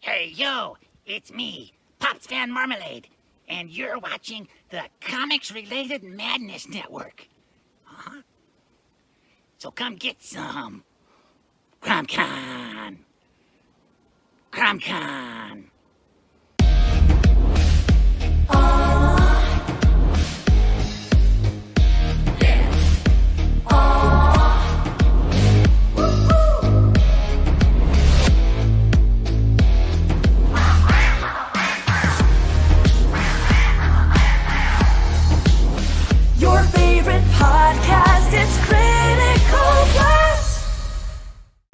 Hey, yo, it's me, Pops Van Marmalade, and you're watching the Comics-Related Madness Network. Uh-huh. So come get some. CromCon. CromCon. Your favorite podcast, it's Critical Blast.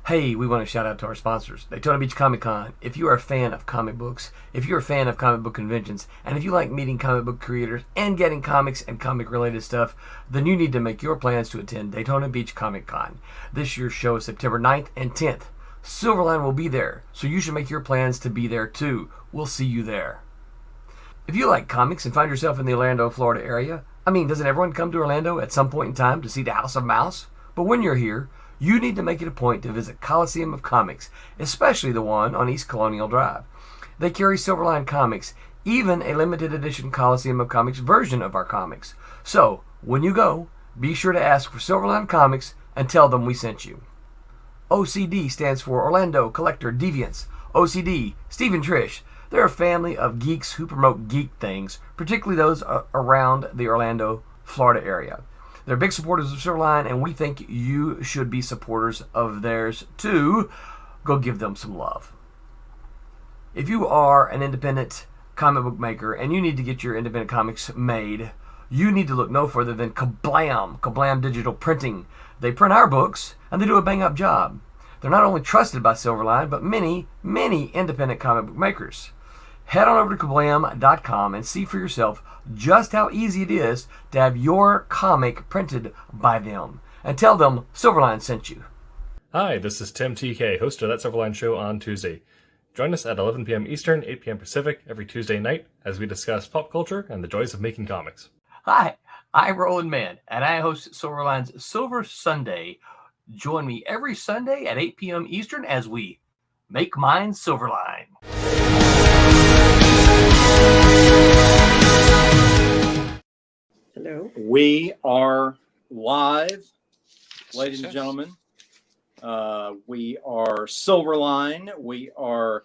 Hey, we want to shout out to our sponsors, Daytona Beach Comic Con. If you are a fan of comic books, if you're a fan of comic book conventions, and if you like meeting comic book creators and getting comics and comic-related stuff, then you need to make your plans to attend Daytona Beach Comic Con. This year's show is September 9th and 10th. Silverline will be there, so you should make your plans to be there too. We'll see you there. If you like comics and find yourself in the Orlando, Florida area, doesn't everyone come to Orlando at some point in time to see the House of Mouse? But when you're here, you need to make it a point to visit Coliseum of Comics, especially the one on East Colonial Drive. They carry Silverline comics, even a limited edition Coliseum of Comics version of our comics. So, when you go, be sure to ask for Silverline Comics and tell them we sent you. OCD stands for Orlando Collector Deviants. OCD, Steve and Trish. They're a family of geeks who promote geek things, particularly those around the Orlando, Florida area. They're big supporters of Silverline, and we think you should be supporters of theirs too. Go give them some love. If you are an independent comic book maker and you need to get your independent comics made, you need to look no further than Kablam Digital Printing. They print our books, and they do a bang-up job. They're not only trusted by Silverline, but many, many independent comic book makers. Head on over to kablam.com and see for yourself just how easy it is to have your comic printed by them. And tell them Silverline sent you. Hi, this is Tim TK, host of That Silverline Show on Tuesday. Join us at 11 p.m. Eastern, 8 p.m. Pacific every Tuesday night as we discuss pop culture and the joys of making comics. Hi, I'm Roland Mann, and I host Silverline's Silver Sunday. Join me every Sunday at 8 p.m. Eastern as we make mine Silverline. Hello. We are live, ladies and gentlemen. We are Silverline. We are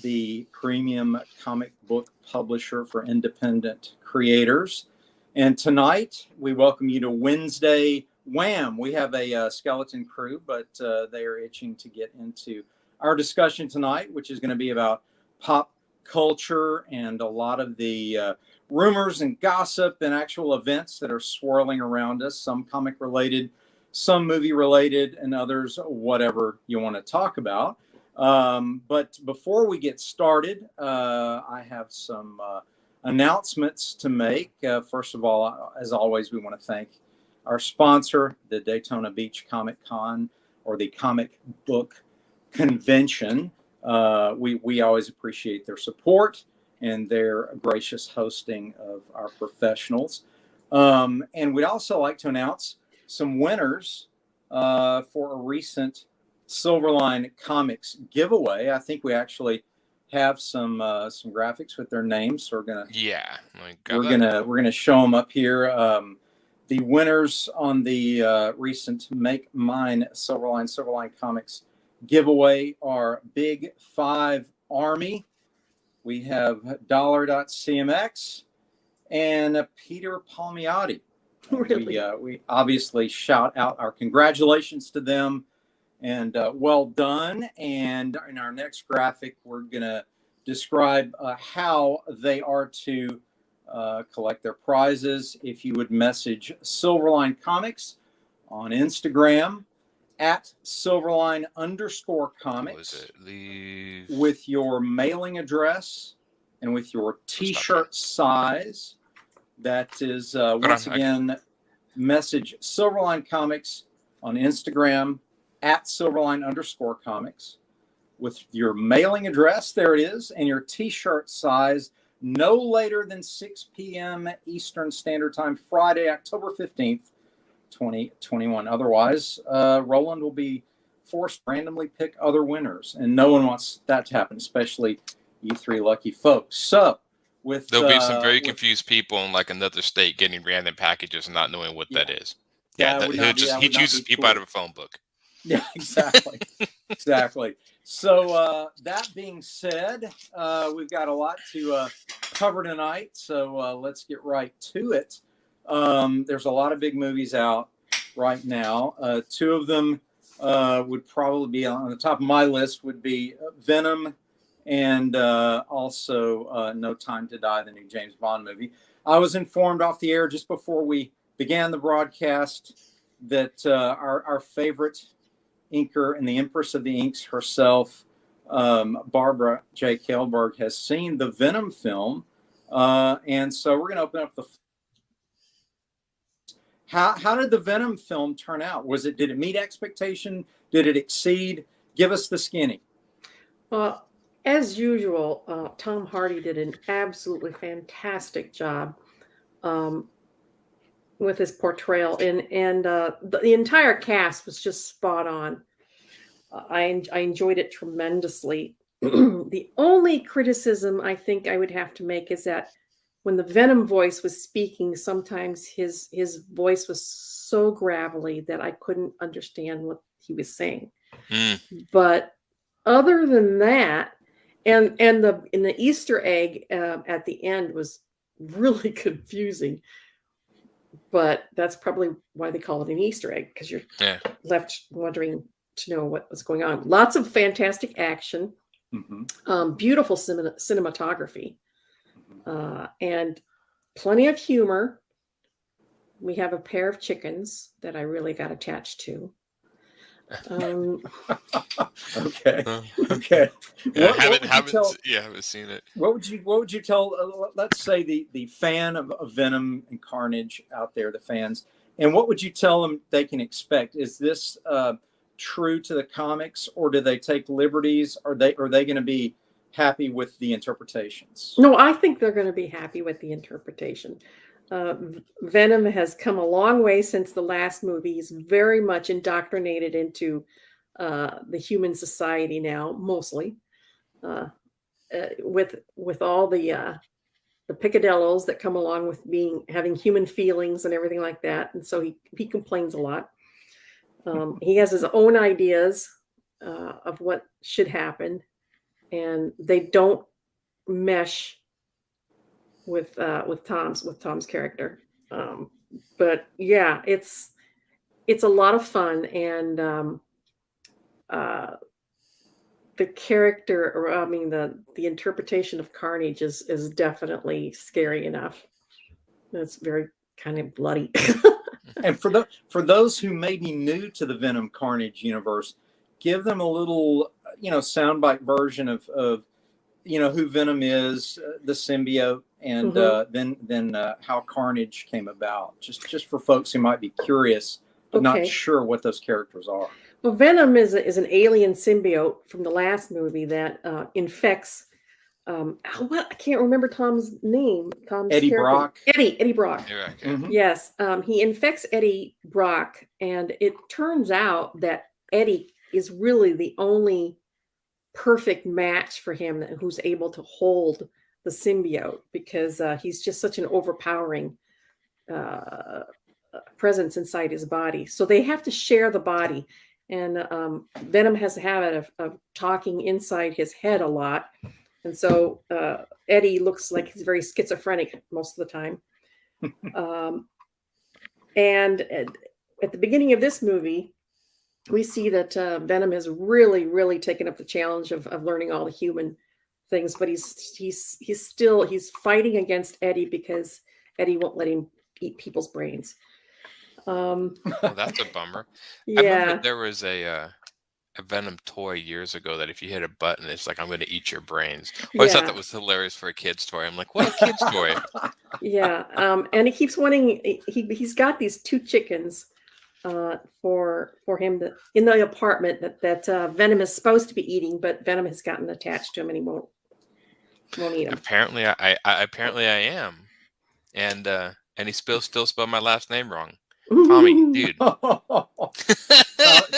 the premium comic book publisher for independent creators. And tonight, we welcome you to Wednesday Wham. We have a skeleton crew, but they are itching to get into our discussion tonight, which is going to be about pop culture and a lot of the rumors and gossip and actual events that are swirling around us, some comic related, some movie related, and others whatever you want to talk about. But before we get started, I have some announcements to make. First of all, as always, we want to thank our sponsor, the Daytona Beach Comic Con, or the Comic Book Convention. We always appreciate their support and their gracious hosting of our professionals. And we'd also like to announce some winners for a recent Silverline Comics giveaway. I think we actually have some graphics with their names, so we're gonna show them up here. The winners on the recent Make Mine Silverline Comics giveaway are Big Five Army. We have $CMX and Peter Palmiotti. Really? We obviously shout out our congratulations to them and well done. And in our next graphic, we're going to describe how they are to collect their prizes. If you would message Silverline Comics on Instagram at Silverline_comics with your mailing address and with your t-shirt size. That is, once again, message Silverline Comics on Instagram at Silverline_comics with your mailing address, there it is, and your t-shirt size no later than 6 p.m. Eastern Standard Time, Friday, October 15th, 2021. Otherwise, Roland will be forced to randomly pick other winners, and no one wants that to happen, especially you three lucky folks. So, there'll be some very confused people in like another state getting random packages and not knowing what that is. Yeah, he chooses people out of a phone book. Yeah, exactly. Exactly. So that being said, we've got a lot to cover tonight. So let's get right to it. There's a lot of big movies out right now. Two of them would probably be on the top of my list would be Venom and also No Time to Die, the new James Bond movie. I was informed off the air just before we began the broadcast that our favorite inker and the Empress of the Inks herself, Barbara J. Kellberg, has seen the Venom film. And so we're going to open up the... How did the Venom film turn out? Did it meet expectation? Did it exceed? Give us the skinny. Well, as usual, Tom Hardy did an absolutely fantastic job with his portrayal, and the entire cast was just spot on. I enjoyed it tremendously. The only criticism I think I would have to make is that when the Venom voice was speaking, sometimes his voice was so gravelly that I couldn't understand what he was saying. But other than that, and the Easter egg at the end was really confusing. But that's probably why they call it an Easter egg, because you're left wondering to know what was going on. Lots of fantastic action, beautiful cinematography, and plenty of humor. We have a pair of chickens that I really got attached to. Okay. Yeah, I haven't seen it. What would you tell? Let's say the fan of Venom and Carnage out there, the fans, and what would you tell them they can expect? Is this true to the comics, or do they take liberties? Are they going to be happy with the interpretations? No, I think they're going to be happy with the interpretation. Venom has come a long way since the last movie. He's very much indoctrinated into the human society now, mostly with all the picadillos that come along with having human feelings and everything like that. And so he complains a lot. He has his own ideas of what should happen, and they don't mesh with Tom's character. But yeah, it's a lot of fun, and the character, or I mean the interpretation of Carnage is definitely scary enough. It's very kind of bloody. And for those who may be new to the Venom Carnage universe, give them a little soundbite version of who Venom is, the symbiote, and then how Carnage came about. Just for folks who might be curious but not sure what those characters are. Well, Venom is an alien symbiote from the last movie that infects. I can't remember Tom's name. Eddie Brock. Eddie Brock. Mm-hmm. Yes, he infects Eddie Brock, and it turns out that Eddie is really the only perfect match for him, who's able to hold the symbiote, because he's just such an overpowering presence inside his body. So they have to share the body, and Venom has a habit of talking inside his head a lot. And so Eddie looks like he's very schizophrenic most of the time. And at the beginning of this movie, we see that Venom has really, really taken up the challenge of learning all the human things, but he's fighting against Eddie because Eddie won't let him eat people's brains. Well, that's a bummer. Yeah. I remember there was a Venom toy years ago that if you hit a button, it's like, I'm going to eat your brains. I always thought that was hilarious for a kid's toy. I'm like, what a kid's toy? Yeah. And he keeps wanting, he's got these two chickens for him in the apartment that Venom is supposed to be eating, but Venom has gotten attached to him and he won't eat him. Apparently I am. And he still spelled my last name wrong. Tommy, dude.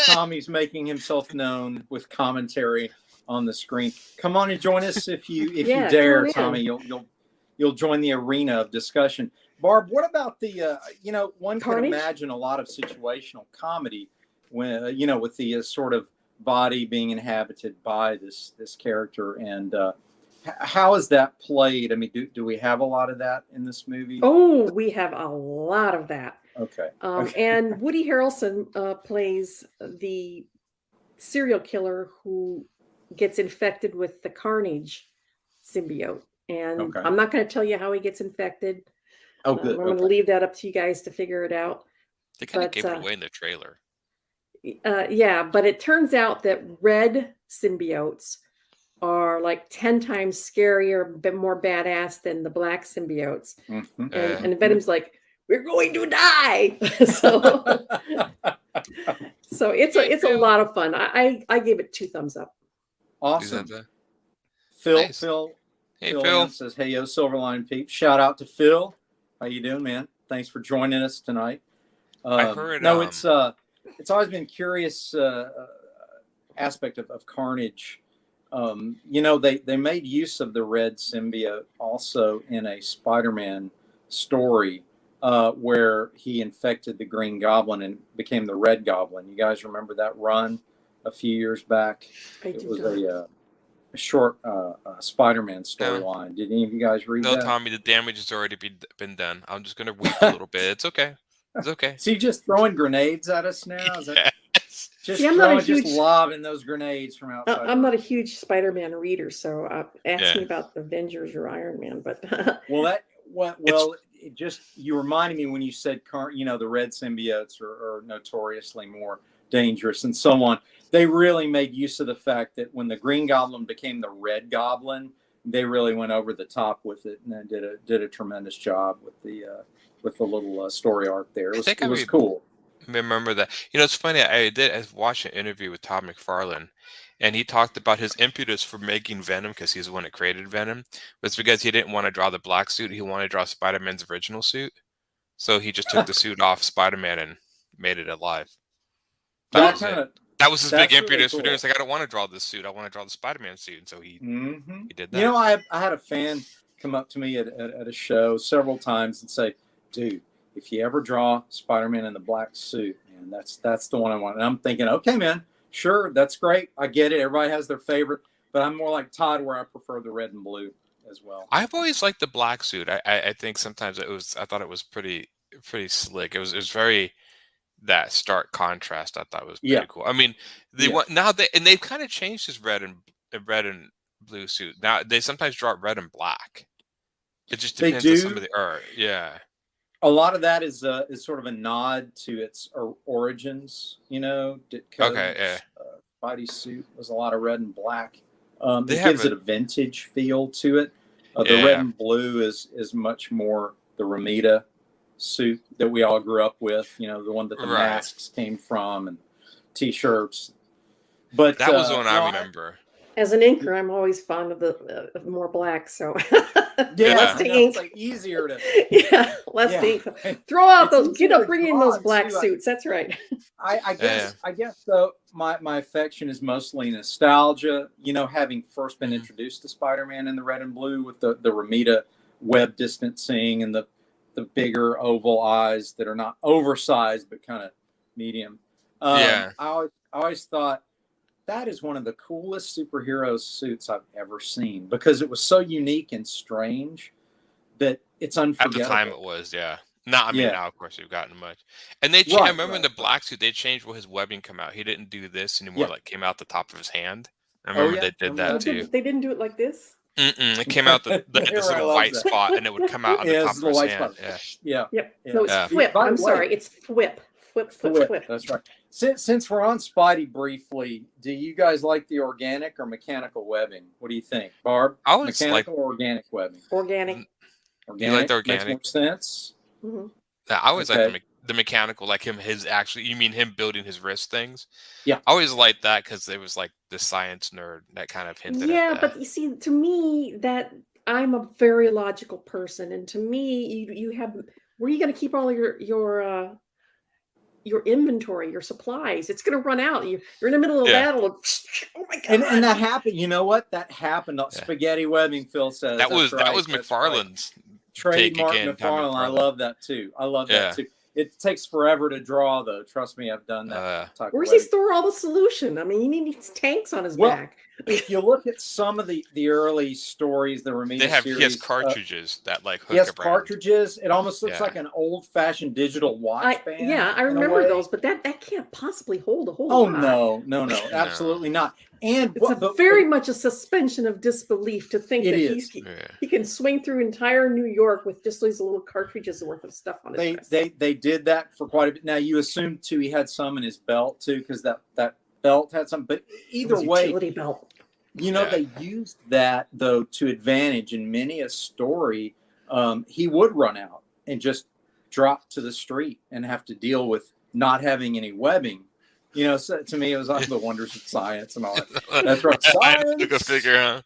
Tommy's making himself known with commentary on the screen. Come on and join us if you Yeah, dare, come on in. Tommy. You'll join the arena of discussion. Barb, what about the one can Carnage? imagine a lot of situational comedy when with the sort of body being inhabited by this character, and how is that played? I mean, do we have a lot of that in this movie? Oh, we have a lot of that. Okay. And Woody Harrelson plays the serial killer who gets infected with the Carnage symbiote. And Okay. I'm not going to tell you how he gets infected. Oh, good. I'm going to leave that up to you guys to figure it out. They kind of But, gave it away in the trailer. Yeah, but it turns out that red symbiotes are like 10 times scarier, a bit more badass than the black symbiotes. Mm-hmm. And Venom's like, we're going to die. So it's a lot of fun. I gave it 2 thumbs up. Awesome. Phil. Nice. Hey, Phil. Says, hey, yo, Silverline peeps. Shout out to Phil. How you doing, man? Thanks for joining us tonight. I heard. No, it's always been curious aspect of Carnage. They made use of the red symbiote also in a Spider-Man story where he infected the Green Goblin and became the Red Goblin. You guys remember that run a few years back? It was a short Spider-Man storyline. Did any of you guys read that? No, Tommy, the damage has already been done. I'm just going to weep a little bit. It's okay. It's okay. So you just throwing grenades at us now? Is that just lobbing those grenades from outside? I'm not a huge Spider-Man reader, so ask me about Avengers or Iron Man. But you reminded me when you said the red symbiotes are notoriously more dangerous and so on. They really made use of the fact that when the Green Goblin became the Red Goblin, they really went over the top with it and did a tremendous job with the little story arc there. It was cool. Remember that. It's funny. I watched an interview with Todd McFarlane, and he talked about his impetus for making Venom, because he's the one that created Venom, was because he didn't want to draw the black suit. He wanted to draw Spider-Man's original suit. So he just took the suit off Spider-Man and made it alive. That was his big impetus for doing it. It's like, I don't want to draw this suit. I want to draw the Spider-Man suit. And so he did that. I had a fan come up to me at a show several times and say, dude, if you ever draw Spider-Man in the black suit, man, that's the one I want. And I'm thinking, okay, man, sure, that's great. I get it. Everybody has their favorite. But I'm more like Todd, where I prefer the red and blue as well. I've always liked the black suit. I think sometimes I thought it was pretty slick. It was very... that stark contrast I thought was pretty cool. I mean, they've kind of changed his red and blue suit. Now they sometimes draw it red and black. It just depends on some of the art. Yeah. A lot of that is sort of a nod to its origins. Spidey suit was a lot of red and black. It gives it a vintage feel to it. The red and blue is much more the Ramita suit that we all grew up with, the one that the masks came from and t-shirts. But that was the one I remember. As an inker, I'm always fond of the more black, so less to ink. It's like easier to less to ink. Throw out those, bring in those black suits. That's right. I guess though my affection is mostly nostalgia. Having first been introduced to Spider-Man in the red and blue with the Ramita web distancing and the bigger oval eyes that are not oversized but kind of medium. I always thought that is one of the coolest superhero suits I've ever seen, because it was so unique and strange that it's unforgettable. At the time it was, now of course we've gotten much. And I remember in the black suit they changed where his webbing come out. He didn't do this anymore, like came out the top of his hand. I remember they did that too. They didn't do it like this? It came out this little white spot, and it would come out on the top of his hand. No, it's Flip. I'm sorry, it's Flip. Flip. That's right. Since we're on Spidey briefly, do you guys like the organic or mechanical webbing? What do you think, Barb? Mechanical or organic webbing? Organic. You like the organic? Makes more sense. Mm-hmm. I always like the mechanical, like you mean him building his wrist things? Yeah. I always liked that because it was like the science nerd that kind of hinted at that. Yeah, but you see, to me, that I'm a very logical person, and to me, you have, where are you going to keep all your your inventory, your supplies. It's going to run out. You're in the middle of a Yeah. battle. And, oh my god! And that happened. You know what? That happened. Spaghetti webbing. Phil says That was That's right. McFarlane's Trademark again, Tommy McFarlane. I McFarlane. love that too. I love that too. It takes forever to draw, though. Trust me, I've done that. type of Where's he webbing. store all the solution? I mean, he needs tanks on his Well, back. If you look at some of the early stories, the remaining He has series, cartridges that like hook he has around. cartridges. It almost looks like an old-fashioned digital watch band. Yeah, I in a remember way. those, but that can't possibly hold a whole Oh lot. no, absolutely not. And It's very much a suspension of disbelief to think that he can swing through entire New York with just these little cartridges worth of stuff on his dress. They did that for quite a bit. Now you assume too he had some in his belt too, because that belt had some. But either way, utility belt. They used that though to advantage in many a story. He would run out and just drop to the street and have to deal with not having any webbing. So to me, it was like the wonders of science and all that. That's right. I took a figure out.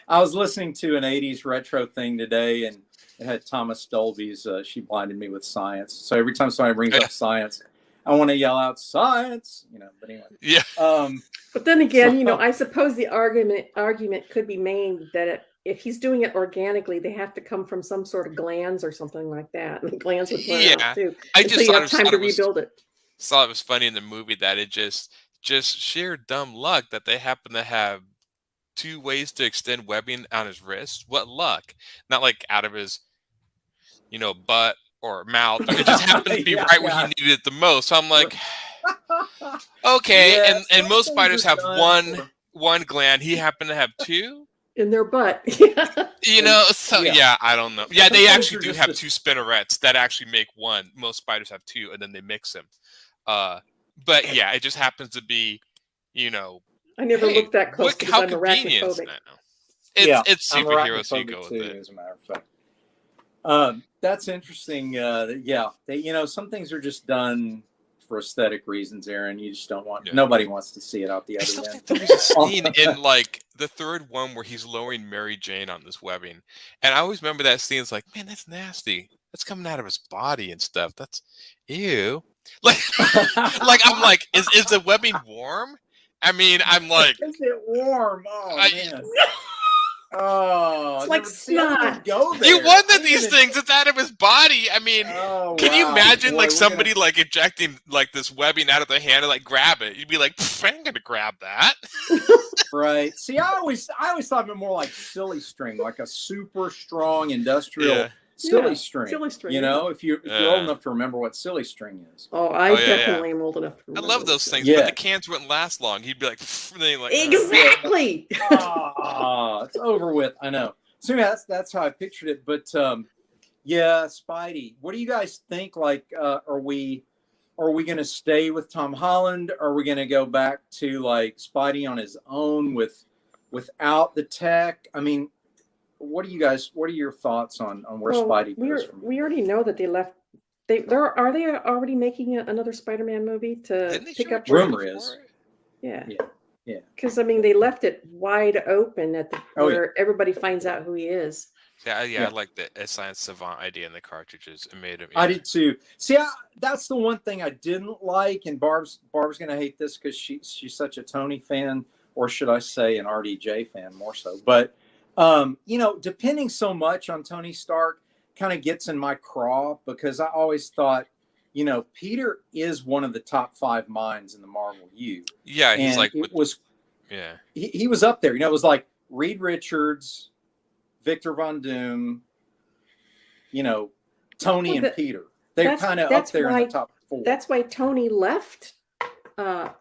I was listening to an 80s retro thing today, and it had Thomas Dolby's She Blinded Me with Science. So every time somebody brings up science, I want to yell out science, but anyway. Yeah. But then again, I suppose the argument could be made that if he's doing it organically, they have to come from some sort of glands or something like that. And the glands would run out too. I just you have time to rebuild it. Thought it was funny in the movie that it just sheer dumb luck that they happen to have 2 ways to extend webbing on his wrist. What luck? Not like out of his, butt or mouth. It just happened to be right where he needed it the most. So I'm like, okay. And most spiders have one gland. He happened to have 2 in their butt. I don't know. Yeah, they actually do have 2 spinnerets that actually make one. Most spiders have 2, and then they mix them. But yeah, it just happens to be, I never looked that close because how I'm convenient. arachnophobic. It's superhero, so you go with it. As a matter of fact. That's interesting. Some things are just done for aesthetic reasons, Aaron. You just don't want. Nobody wants to see it out the other end. There's a scene in like the 3rd one where he's lowering Mary Jane on this webbing, and I always remember that scene. It's like, man, that's nasty. That's coming out of his body and stuff. That's ew. Like I'm like, is the webbing warm? I mean, I'm like, is it warm? Oh man. Oh, it's like snot. You wonder these things. It's out of his body. I mean, can you imagine like somebody like ejecting like this webbing out of their hand and like grab it? You'd be like, I ain't gonna grab that. Right. See, I always thought of it more like silly string, like a super strong industrial silly string. Silly string. If you're old enough to remember what silly string is. I definitely am old enough to remember. I love those things, but the cans wouldn't last long. He'd be like, exactly. It's over with. I know. So yeah, that's how I pictured it. But Spidey. What do you guys think? Like, are we going to stay with Tom Holland? Are we going to go back to like Spidey on his own without the tech? I mean, what are your thoughts on where Spidey goes from here? We already know that they left. Are they already making another Spider-Man movie to pick up? Rumor is. Yeah. Because they left it wide open at where everybody finds out who he is. I like the science savant idea in the cartridges. It made him. I did too. See, that's the one thing I didn't like, and Barb's gonna hate this because she's such a Tony fan, or should I say an RDJ fan more so. But depending so much on Tony Stark kind of gets in my craw because I always thought, Peter is one of the top 5 minds in the Marvel U. Yeah, he's like he was up there. It was like Reed Richards, Victor Von Doom, Tony and Peter. They're kind of up there in the top 4. That's why Tony left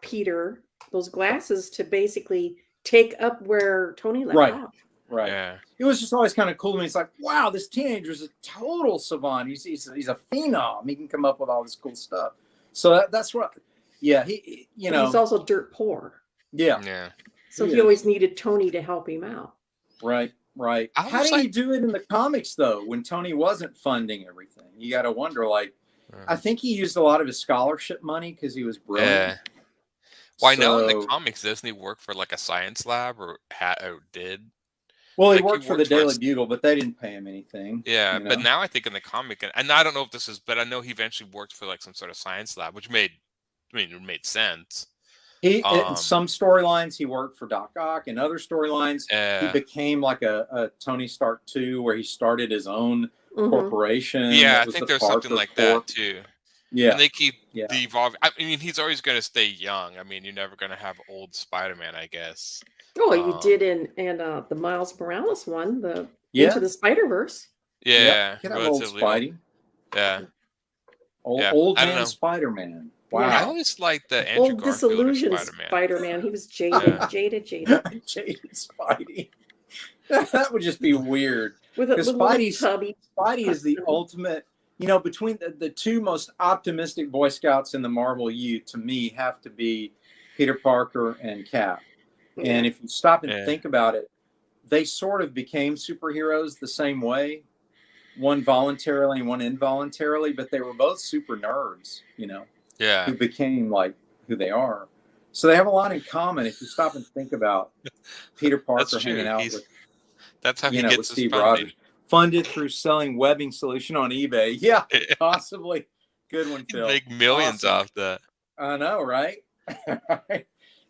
Peter those glasses to basically take up where Tony left off. Right. Yeah. It was just always kind of cool to me. It's like, wow, this teenager is a total savant. He's a phenom. He can come up with all this cool stuff. So that's what. Yeah. He's also dirt poor. Yeah. Yeah. So he always needed Tony to help him out. Right. How did he do it in the comics though? When Tony wasn't funding everything, you got to wonder. Like, I think he used a lot of his scholarship money because he was brilliant. Yeah. Well, I know in the comics, doesn't he work for like a science lab or did? Well, he Like, worked for the for Daily Bugle, but they didn't pay him anything. Yeah, you but know? now I think in the comic, and I don't know if this is, but I know he eventually worked for like some sort of science lab, which it made sense. He in Um, some storylines he worked for Doc Ock. In other storylines, he uh, became like a Tony Stark too, where he started his own Mhm. corporation. yeah, That I was think the there's something Parker like Corp. that too. Yeah, And they keep yeah. devolving. I mean, he's always going to stay young. I mean, you're never going to have old Spider-Man, I guess. Oh, you Um, did in the Miles Morales one, the Yeah. Into the Spider-Verse. yeah, You can have old relatively old. Spidey. Yeah, Old, yeah. old I don't man know. Spider-Man. Yeah. I Wow. always liked the Andrew Old Garfield or disillusioned Spider-Man. Spider-Man. He was jaded, Yeah. jaded. Jaded Spidey. That would just be weird. With a Because little tubby. Spidey is the ultimate, between the two most optimistic Boy Scouts in the Marvel U, to me, have to be Peter Parker and Cap. And if you stop and Yeah. think about it, they sort of became superheroes the same way, one voluntarily and one involuntarily, but they were both super nerds, Yeah. who became like who they are. So they have a lot in common if you stop and think about Peter Parker That's true. hanging out with That's how he with gets his Steve funding. Rogers. Funded through selling webbing solution on eBay. Yeah, possibly. Good one, He'd Phil. make millions Awesome. off that. I know, right?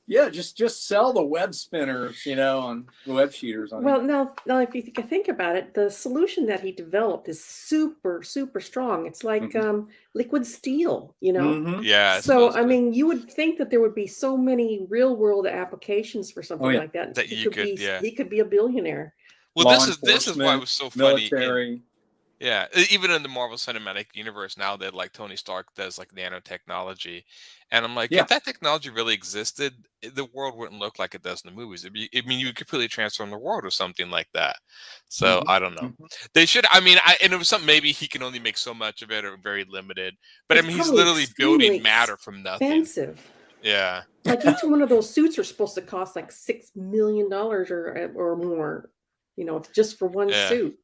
Yeah, just sell the web spinners, on the web shooters. On Well, now if you think about it, the solution that he developed is super, super strong. It's like Mhm. liquid steel, Mhm. Yeah. it's So, supposed I to- mean, you would think that there would be so many real world applications for something yeah. like that. That you could, yeah. He could be a billionaire. Well, Law this is why it enforcement, was so funny. military. Yeah, even in the Marvel Cinematic Universe now, that like Tony Stark does like nanotechnology, and I'm like, Yeah. if that technology really existed, the world wouldn't look like it does in the movies. I mean, you could completely transform the world or something like that. So Mhm. I don't know. Mhm. They should. I mean, and it was something maybe he can only make so much of it or very limited. But I It's mean, he's probably literally extremely building matter from nothing. Expensive. Yeah. Like each one of those suits are supposed to cost like $6 million or more, just for one Yeah. suit.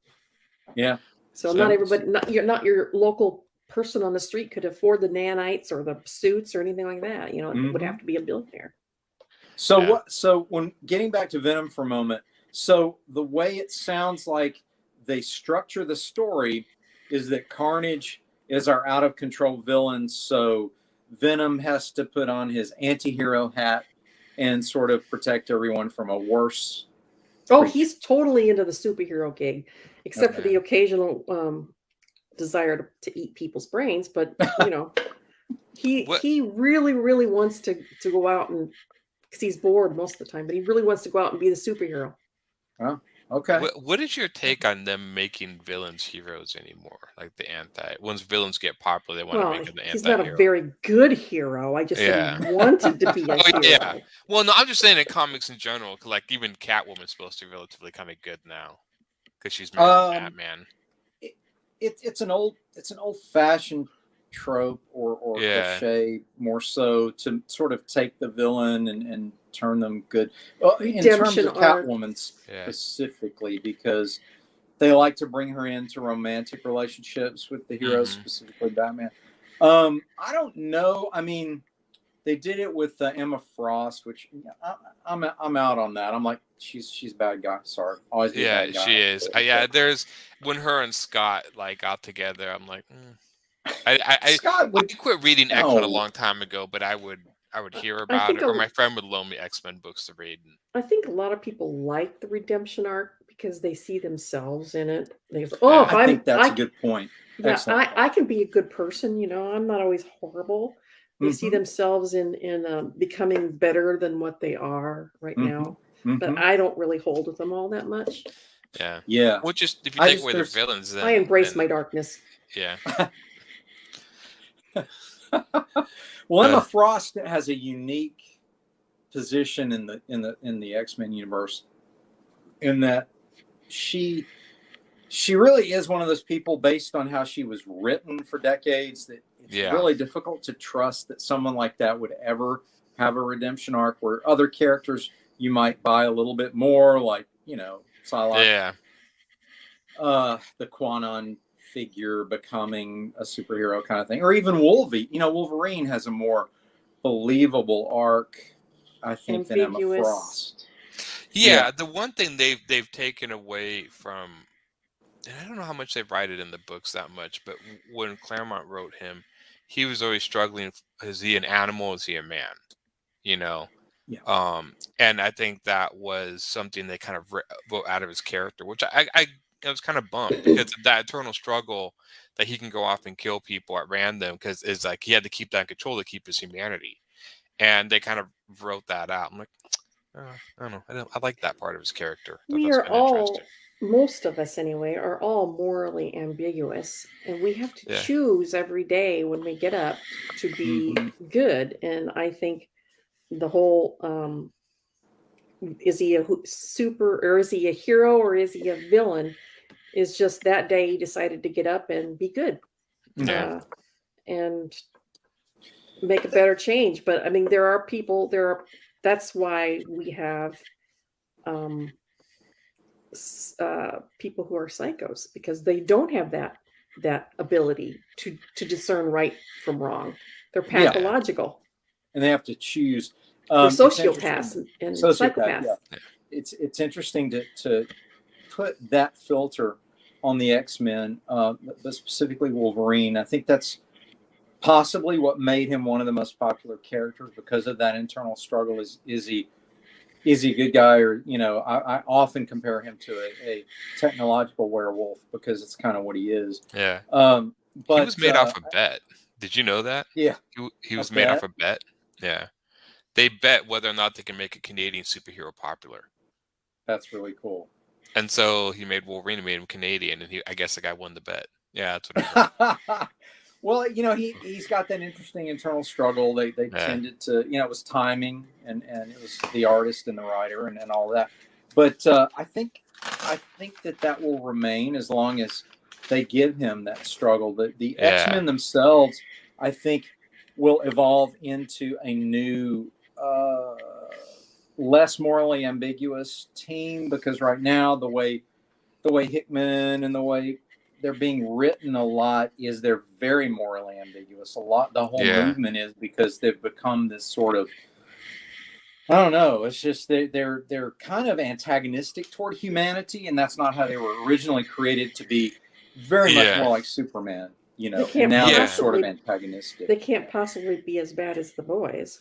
Yeah. So So- not everybody, not your local person on the street could afford the nanites or the suits or anything like that. It would Mhm. have to be a billionaire. So Yeah. So when getting back to Venom for a moment, so the way it sounds like they structure the story is that Carnage is our out of control villain. So Venom has to put on his anti-hero hat and sort of protect everyone from a worse. Oh, Preach. he's totally into the superhero gig, except for Okay. the occasional desire to eat people's brains. But What- he really, really wants to go out and, because he's bored most of the time, but he really wants to go out and be the superhero. Okay. What is your take on them making villains heroes anymore? Like once villains get popular, they want to Well, make them the he's not anti-hero. a very good hero. I just said he wanted to be a Oh, hero. yeah. Well, no, I'm just saying in comics in general, like even Catwoman's supposed to be relatively kind of good now because she's married to Batman. It's an old fashioned trope or Yeah. cliche, more so, to sort of take the villain and turn them good. Well, in terms Redemption of arc. Catwoman Yeah. specifically, because they like to bring her into romantic relationships with the heroes, Mhm. specifically Batman. I don't know. I mean, they did it with Emma Frost, which I'm out on that. I'm like, she's a bad guy. Sorry, always be a Yeah, bad guy. she is. Yeah, there's when her and Scott like got together. I'm like, I Scott would quit reading X-Men a no. long time ago, but I would hear I about think it, or my friend would loan me X-Men books to read. I think a lot of people like the redemption arc because they see themselves in it. They go, Yeah. if I think that's I, a good point. yeah, Excellent. I can be a good person. I'm not always horrible. They see Mhm. themselves in becoming better than what they are right now. But Mhm. I don't really hold with them all that much. Yeah. Yeah. Well, just if you I take just- away the there's- villains, then I embrace then- my darkness. Yeah. Well, Emma Frost has a unique position in the X-Men universe, in that she really is one of those people, based on how she was written for decades, that it's Yeah. really difficult to trust that someone like that would ever have a redemption arc, where other characters you might buy a little bit more, like Psylocke, Yeah. the Quanon figure becoming a superhero kind of thing, or even Wolverine has a more believable arc, I think, than Emma Ambiguous. Frost. Yeah, the one thing they've taken away from, and I don't know how much they write it in the books that much, but when Claremont wrote him, he was always struggling. Is he an animal? Is he a man? You know, Yeah. and I think that was something they kind of wrote out of his character, which I was kind of bummed because of that eternal struggle that he can go off and kill people at random because it's like he had to keep that in control to keep his humanity, and they kind of wrote that out. I'm like, I don't know, I like that part of his character. Thought We that's are been all, interesting. most of us anyway, are all morally ambiguous, and we have to Yeah. choose every day when we get up to be good. And I think the whole is he a super, or is he a hero, or is he a villain, is just that day he decided to get up and be good. Yeah. And make a better change. But I mean, that's why we have people who are psychos, because they don't have that ability to discern right from wrong. They're pathological. And they have to choose. They're It's sociopaths and psychopaths. Yeah. It's interesting to put that filter on the X-Men, but specifically Wolverine. I think that's possibly what made him one of the most popular characters, because of that internal struggle. Is he a good guy, or I often compare him to a technological werewolf, because it's kind of what he is. Yeah. But he was made off a bet. Did you know that? Yeah. He was made off a bet. Yeah. They bet whether or not they can make a Canadian superhero popular. That's really cool. And so he made Wolverine and made him Canadian, and I guess the guy won the bet. Yeah, that's what I heard. Well, he's got that interesting internal struggle. They tended to, it was timing, and it was the artist and the writer and all that. But I think that will remain as long as they give him that struggle. The X-Men themselves, I think, will evolve into a new, less morally ambiguous team, because right now the way Hickman and the way they're being written a lot is they're very morally ambiguous. A lot, the whole movement is, because they've become this sort of, I don't know, it's just they're kind of antagonistic toward humanity, and that's not how they were originally created, to be very much more like Superman, and now they're sort of antagonistic. They can't possibly be as bad as the boys.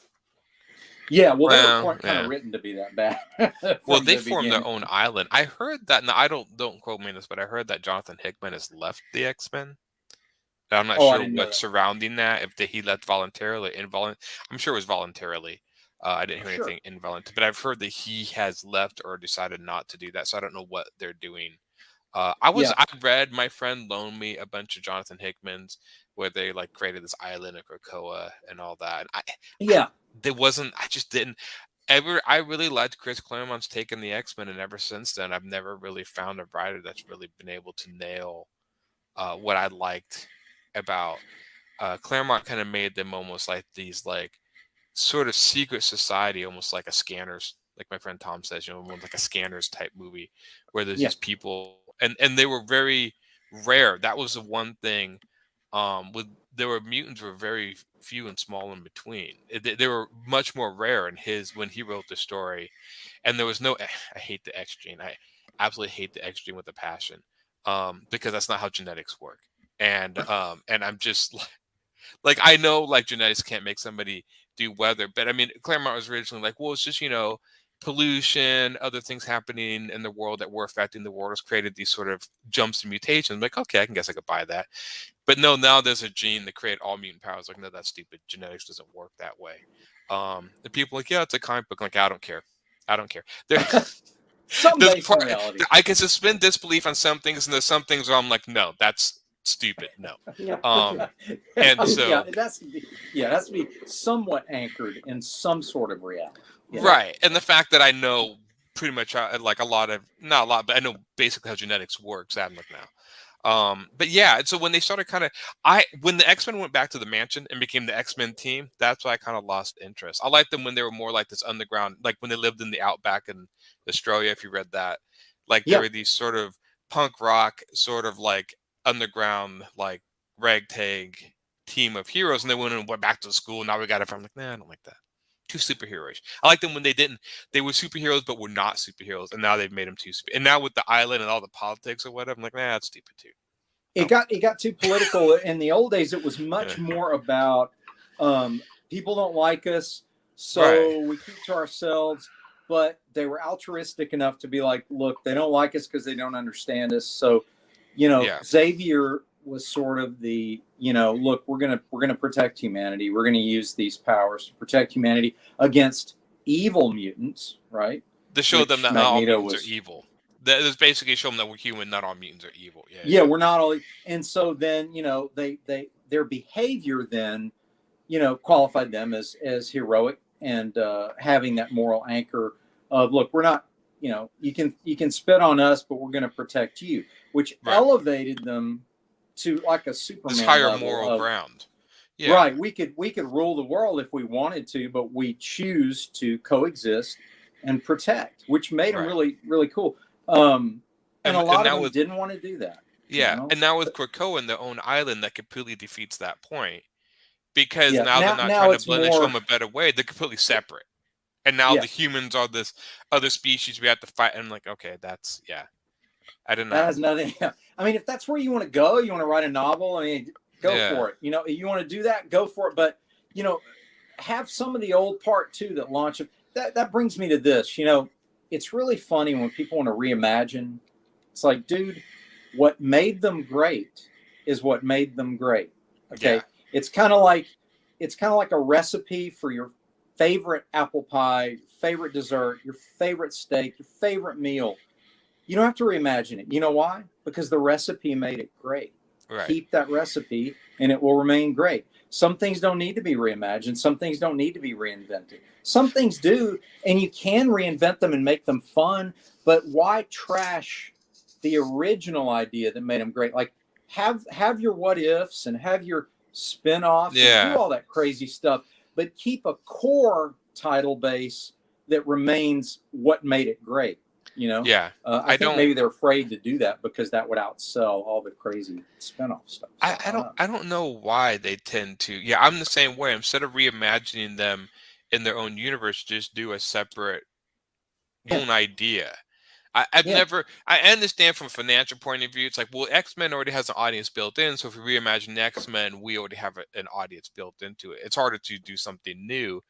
Yeah, well, they were kind of written to be that bad. Well, they formed their own island. I heard that. Now, don't quote me on this, but I heard that Jonathan Hickman has left the X-Men. I'm not sure what's surrounding that. If he left voluntarily, I'm sure it was voluntarily. I didn't hear anything involuntary, but I've heard that he has left or decided not to do that. So I don't know what they're doing. I read, my friend loaned me a bunch of Jonathan Hickmans where they created this island of Krakoa and all that. I just didn't ever. I really liked Chris Claremont's take on the X-Men, and ever since then, I've never really found a writer that's really been able to nail what I liked about Claremont. Kind of made them almost like these sort of secret society, almost like a Scanners, like my friend Tom says, like a Scanners type movie, where there's these people, and they were very rare. That was the one thing. There were mutants were very few and small in between. They were much more rare in when he wrote the story, and there was no. I hate the X gene. I absolutely hate the X gene with a passion, because that's not how genetics work. And I'm just I know genetics can't make somebody do weather, but I mean Claremont was originally well, it's just pollution, other things happening in the world that were affecting the world has created these sort of jumps and mutations. Okay, I guess I could buy that. But no, now there's a gene that create all mutant powers. No, that's stupid. Genetics doesn't work that way. The people it's a comic book. I don't care. I can suspend disbelief on some things, and there's some things where I'm no, that's stupid. No. And so it has to be somewhat anchored in some sort of reality. Right. And the fact that I know pretty much a lot of, not a lot, but I know basically how genetics works. I'm now. But yeah, and so when they started when the X-Men went back to the mansion and became the X-Men team, that's why I kind of lost interest. I liked them when they were more like this underground, when they lived in the outback in Australia, if you read that. They were these sort of punk rock, sort of underground, ragtag team of heroes, and they went back to school. Now we got it from nah, I don't like that. too superheroish. I like them when they were superheroes but were not superheroes, and now they've made them too and now with the island and all the politics or whatever, I'm like, nah, that's stupid too. It got too political. In the old days, it was much more about people don't like us, so we keep to ourselves. But they were altruistic enough to be like, look, they don't like us because they don't understand us. So, Xavier was sort of the, look, we're gonna protect humanity. We're gonna use these powers to protect humanity against evil mutants, right? To show them that not all mutants are evil. That's basically show them that we're human, not all mutants are evil. Yeah, we're not all. And so then, their behavior then, qualified them as heroic and having that moral anchor of, look, we're not, you can spit on us, but we're going to protect you, which elevated them to like a Superman this higher level moral ground. Yeah. Right. We could rule the world if we wanted to, but we choose to coexist and protect, which made them really, really cool. And a lot of them didn't want to do that. Yeah. And now with Krakoa and their own island, that completely defeats that point. Because now they're not trying to blend and show them a better way. They're completely separate. And now the humans are this other species we have to fight. And I'm like, okay, that's, I don't know. That has nothing. I mean, if that's where you want to go, you want to write a novel, I mean, go for it. You want to do that, go for it. But, have some of the old part too that launch. That brings me to this, it's really funny when people want to reimagine. It's like, dude, what made them great is what made them great. Okay. Yeah. It's kind of like a recipe for your favorite apple pie, favorite dessert, your favorite steak, your favorite meal. You don't have to reimagine it. You know why? Because the recipe made it great. Right. Keep that recipe and it will remain great. Some things don't need to be reimagined. Some things don't need to be reinvented. Some things do, and you can reinvent them and make them fun, but why trash the original idea that made them great? Like have your what ifs and have your spin-offs and do all that crazy stuff, but keep a core title base that remains what made it great. I think maybe they're afraid to do that because that would outsell all the crazy spin-off stuff. So I don't know why they tend to. Yeah, I'm the same way. Instead of reimagining them in their own universe, just do a separate own idea. I've never. I understand from a financial point of view. It's like, well, X-Men already has an audience built in, so if we reimagine X-Men, we already have an audience built into it. It's harder to do something new.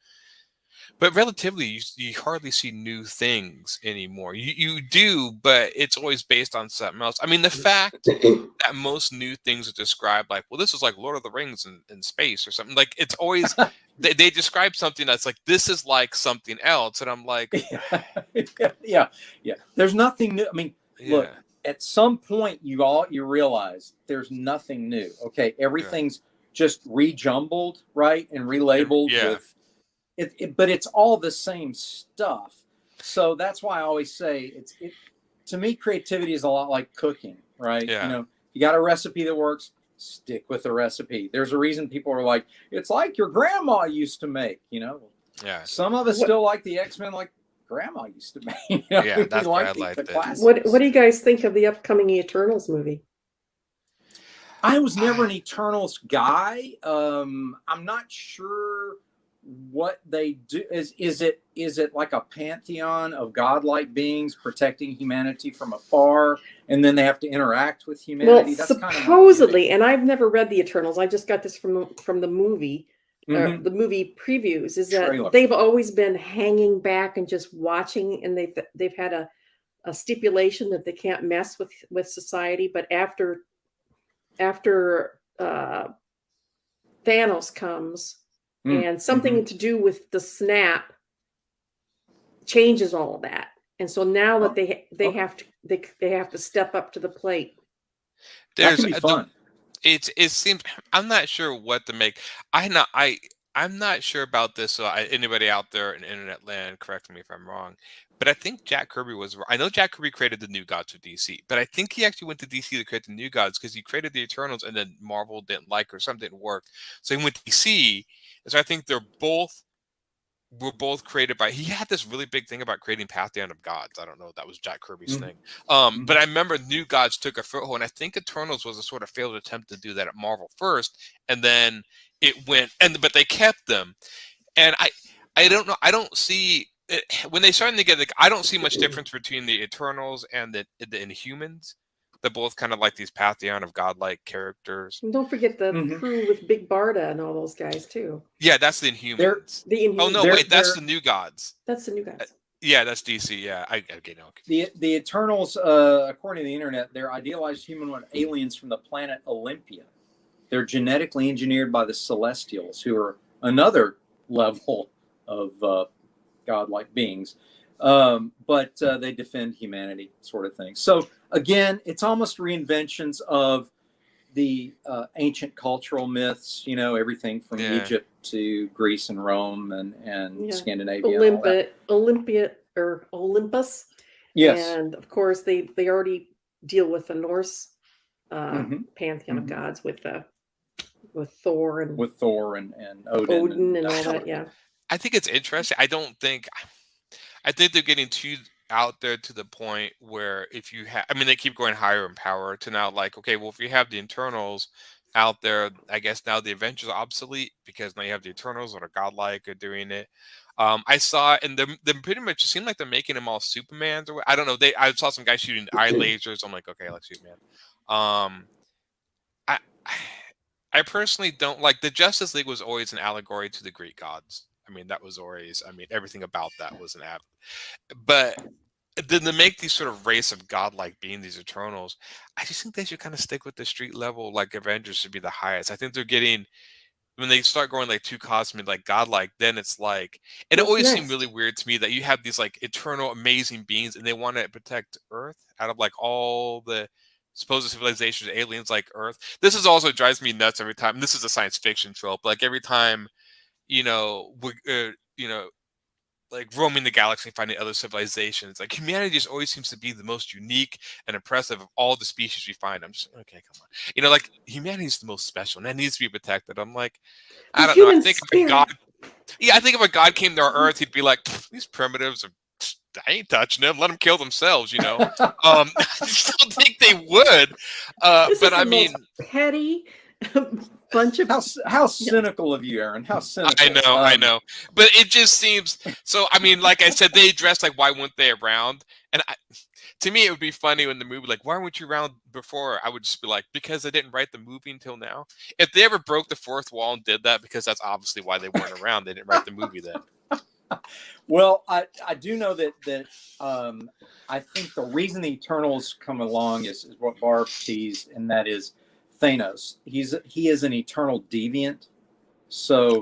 But relatively, you hardly see new things anymore. You do, but it's always based on something else. I mean, the fact that most new things are described like, well, this is like Lord of the Rings in space or something. Like, it's always, they describe something that's like, this is like something else. And I'm like... Yeah. There's nothing new. I mean, look, at some point, you realize there's nothing new. Okay, everything's just rejumbled, right? And relabeled with... but it's all the same stuff. So that's why I always say to me, creativity is a lot like cooking, right? Yeah. You got a recipe that works, stick with the recipe. There's a reason people are like, it's like your grandma used to make, Yeah. Some of us still like the X-Men like grandma used to make. Yeah, that's why I like that. What do you guys think of the upcoming Eternals movie? I was never an Eternals guy. I'm not sure what they do. Is it like a pantheon of godlike beings protecting humanity from afar, and then they have to interact with humanity? Well, that's supposedly, and I've never read the Eternals. I just got this from the movie, the movie previews. Is that they've always been hanging back and just watching, and they've had a stipulation that they can't mess with society. But after Thanos comes. And something to do with the snap changes all of that, and so now that they have to step up to the plate. That can be fun. It seems I'm not sure what to make. I'm not sure about this. So anybody out there in internet land, correct me if I'm wrong. But I think Jack Kirby I know Jack Kirby created the New Gods for DC, but I think he actually went to DC to create the New Gods because he created the Eternals and then Marvel didn't like or something didn't work. So he went to DC. So I think were both created by. He had this really big thing about creating Pantheon of Gods. I don't know if that was Jack Kirby's thing. But I remember New Gods took a foothold, and I think Eternals was a sort of failed attempt to do that at Marvel first, and then it went. But they kept them, and I don't know. I don't see when they starting to get. Like, I don't see much difference between the Eternals and the Inhumans. They're both kind of like these pantheon of godlike characters. And don't forget the Mhm. crew with Big Barda and all those guys too. Yeah, that's the Inhumans. The Oh no, Inhumans. wait, that's they're- the New Gods. That's the new guys. Yeah, that's DC. Yeah, okay, no. The Eternals, according to the internet, they're idealized humanoid aliens from the planet Olympia. They're genetically engineered by the Celestials, who are another level of godlike beings. But they defend humanity, sort of thing. So again, it's almost reinventions of the ancient cultural myths. You know, everything from Egypt to Greece and Rome and Scandinavia. Olympia or Olympus. Yes. And of course, they already deal with the Norse pantheon of gods with Thor and Odin and all that. Yeah. I think it's interesting. I think they're getting too out there to the point where if you have, I mean, they keep going higher in power to now like, okay, well, if you have the Eternals out there, I guess now the Avengers are obsolete because now you have the Eternals that are godlike are doing it. I saw, and they pretty much seem like they're making them all Supermans or I don't know. I saw some guys shooting eye lasers. I'm like, okay, I like Superman. I personally don't like the Justice League was always an allegory to the Greek gods. I mean, that was always, I mean, everything about that was but then to make these sort of race of godlike being these Eternals, I just think they should kind of stick with the street level. Like Avengers should be the highest. I think they're getting, when they start going like too cosmic, like godlike, then it's like, and it always seemed really weird to me that you have these like eternal, amazing beings and they want to protect Earth out of like all the supposed civilizations, aliens like Earth. This is also drives me nuts every time. This is a science fiction trope. Like every time, like roaming the galaxy and finding other civilizations, like humanity just always seems to be the most unique and impressive of all the species we find. I'm just okay, come on, like humanity is the most special and that needs to be protected. I'm like, I don't know. I think if a god came to our Earth, he'd be like, these primitives are. I ain't touching them. Let them kill themselves. I just don't think they would. But I mean, petty bunch of how cynical of you, Aaron. How cynical. I know. But it just seems so. I mean, like I said, they addressed like why weren't they around? And to me, it would be funny in the movie, like why weren't you around before? I would just be like, because I didn't write the movie until now. If they ever broke the fourth wall and did that, because that's obviously why they weren't around. They didn't write the movie then. Well, I do know that I think the reason the Eternals come along is what Barb teased, and that is Thanos. He is an eternal deviant, so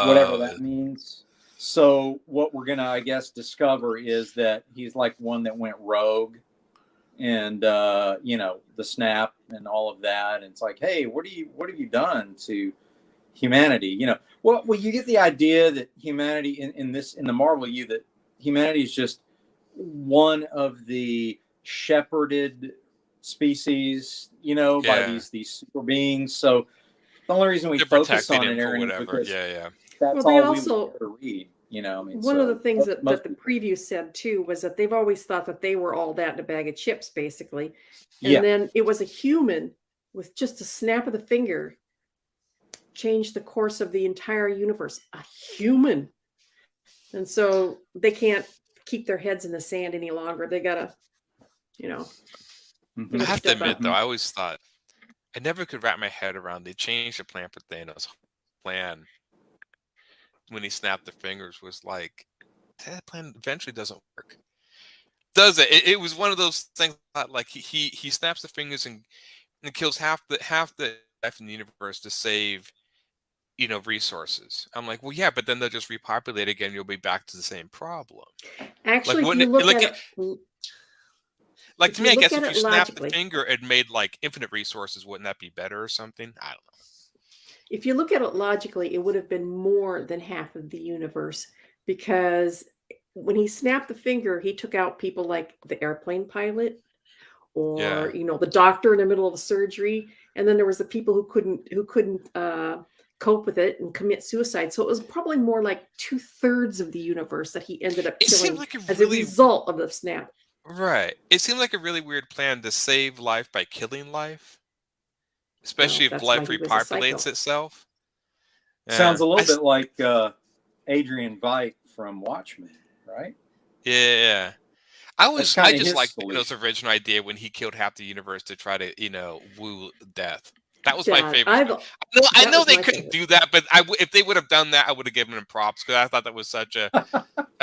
whatever that means. So what we're gonna, I guess, discover is that he's like one that went rogue, and the snap and all of that. And it's like, hey, what have you done to humanity? Well, you get the idea that humanity in the Marvel U, that humanity is just one of the shepherded species, by these super beings. So the only reason we focus on it, Aaron, is because that's all we want to read. One of the things that the preview said too was that they've always thought that they were all that in a bag of chips, basically, and then it was a human with just a snap of the finger changed the course of the entire universe. A human. And so they can't keep their heads in the sand any longer. They gotta, I have to admit, though, I always thought I never could wrap my head around. They changed the plan for Thanos' plan when he snapped the fingers. Was like that plan eventually doesn't work. Does it? It was one of those things like he snaps the fingers and kills half the life in the universe to save resources. I'm like, well, yeah, but then they'll just repopulate again. You'll be back to the same problem. Actually, like, if you look at it, like to me, I guess if you snap the finger and made like infinite resources, wouldn't that be better or something? I don't know. If you look at it logically, it would have been more than half of the universe, because when he snapped the finger, he took out people like the airplane pilot or the doctor in the middle of a surgery, and then there was the people who couldn't cope with it and commit suicide. So it was probably more like 2/3 of the universe that he ended up killing as a result of the snap. Right. It seemed like a really weird plan to save life by killing life, especially if life repopulates itself. Sounds a little bit like Adrian Veidt from Watchmen, right? Yeah. That's I kinda just his like solution. Thanos' original idea when he killed half the universe to try to, woo death. That was my Yeah, favorite stuff. I that know was they my couldn't favorite. do that, but if they would have done that, I would have given them props because I thought that was such a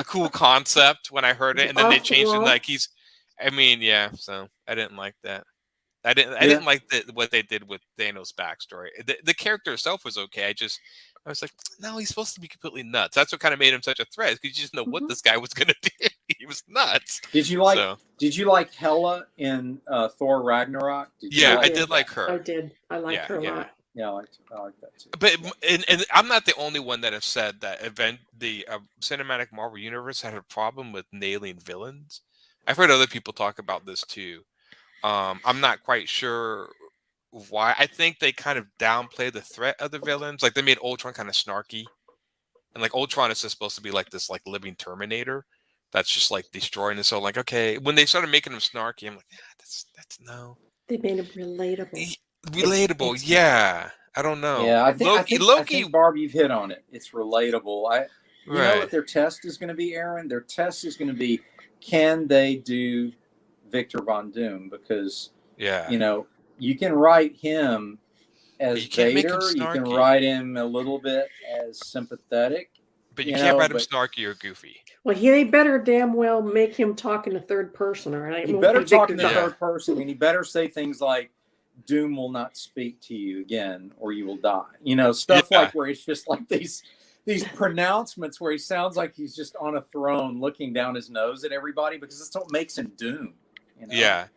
cool concept when I heard it, and then they Off the changed it wall. like he's. I mean, yeah. So I didn't like that. I Yeah. didn't like what they did with Thanos' backstory. The character itself was okay. I was like, no, he's supposed to be completely nuts. That's what kind of made him such a threat because you just know what Mhm. this guy was gonna do. He was nuts. Did you like So Did you like Hela in Thor Ragnarok? Did you yeah, like I did like I her. did. I liked Yeah, her a yeah. lot. Yeah, I like that too. But Yeah. and I'm not the only one that have said that the cinematic Marvel universe had a problem with nailing villains. I've heard other people talk about this too. I'm not quite sure why. I think they kind of downplay the threat of the villains. Like they made Ultron kind of snarky, and like Ultron is just supposed to be like this like living Terminator that's just like destroying us. So like okay, when they started making him snarky, I'm like, yeah, that's no They made him relatable. relatable. It's Yeah, I don't know. Yeah, I Loki, think Barb, you've hit on it. It's relatable. You know right? what their test is going to be, Aaron? Their test is going to be, can they do Victor Von Doom? Because Yeah, you can write him but as you can't make him Vader. You can snarky. write him a little bit as sympathetic. But you can't write him but snarky or goofy. Well, they better damn well make him talk in the third person, or I he won't better be talk Victor in the Von. Yeah. third person, and he better say things like, "Doom will not speak to you again, or you will die." Stuff Yeah. like where it's just like these pronouncements where he sounds like he's just on a throne looking down his nose at everybody, because that's what makes him Doom. Yeah.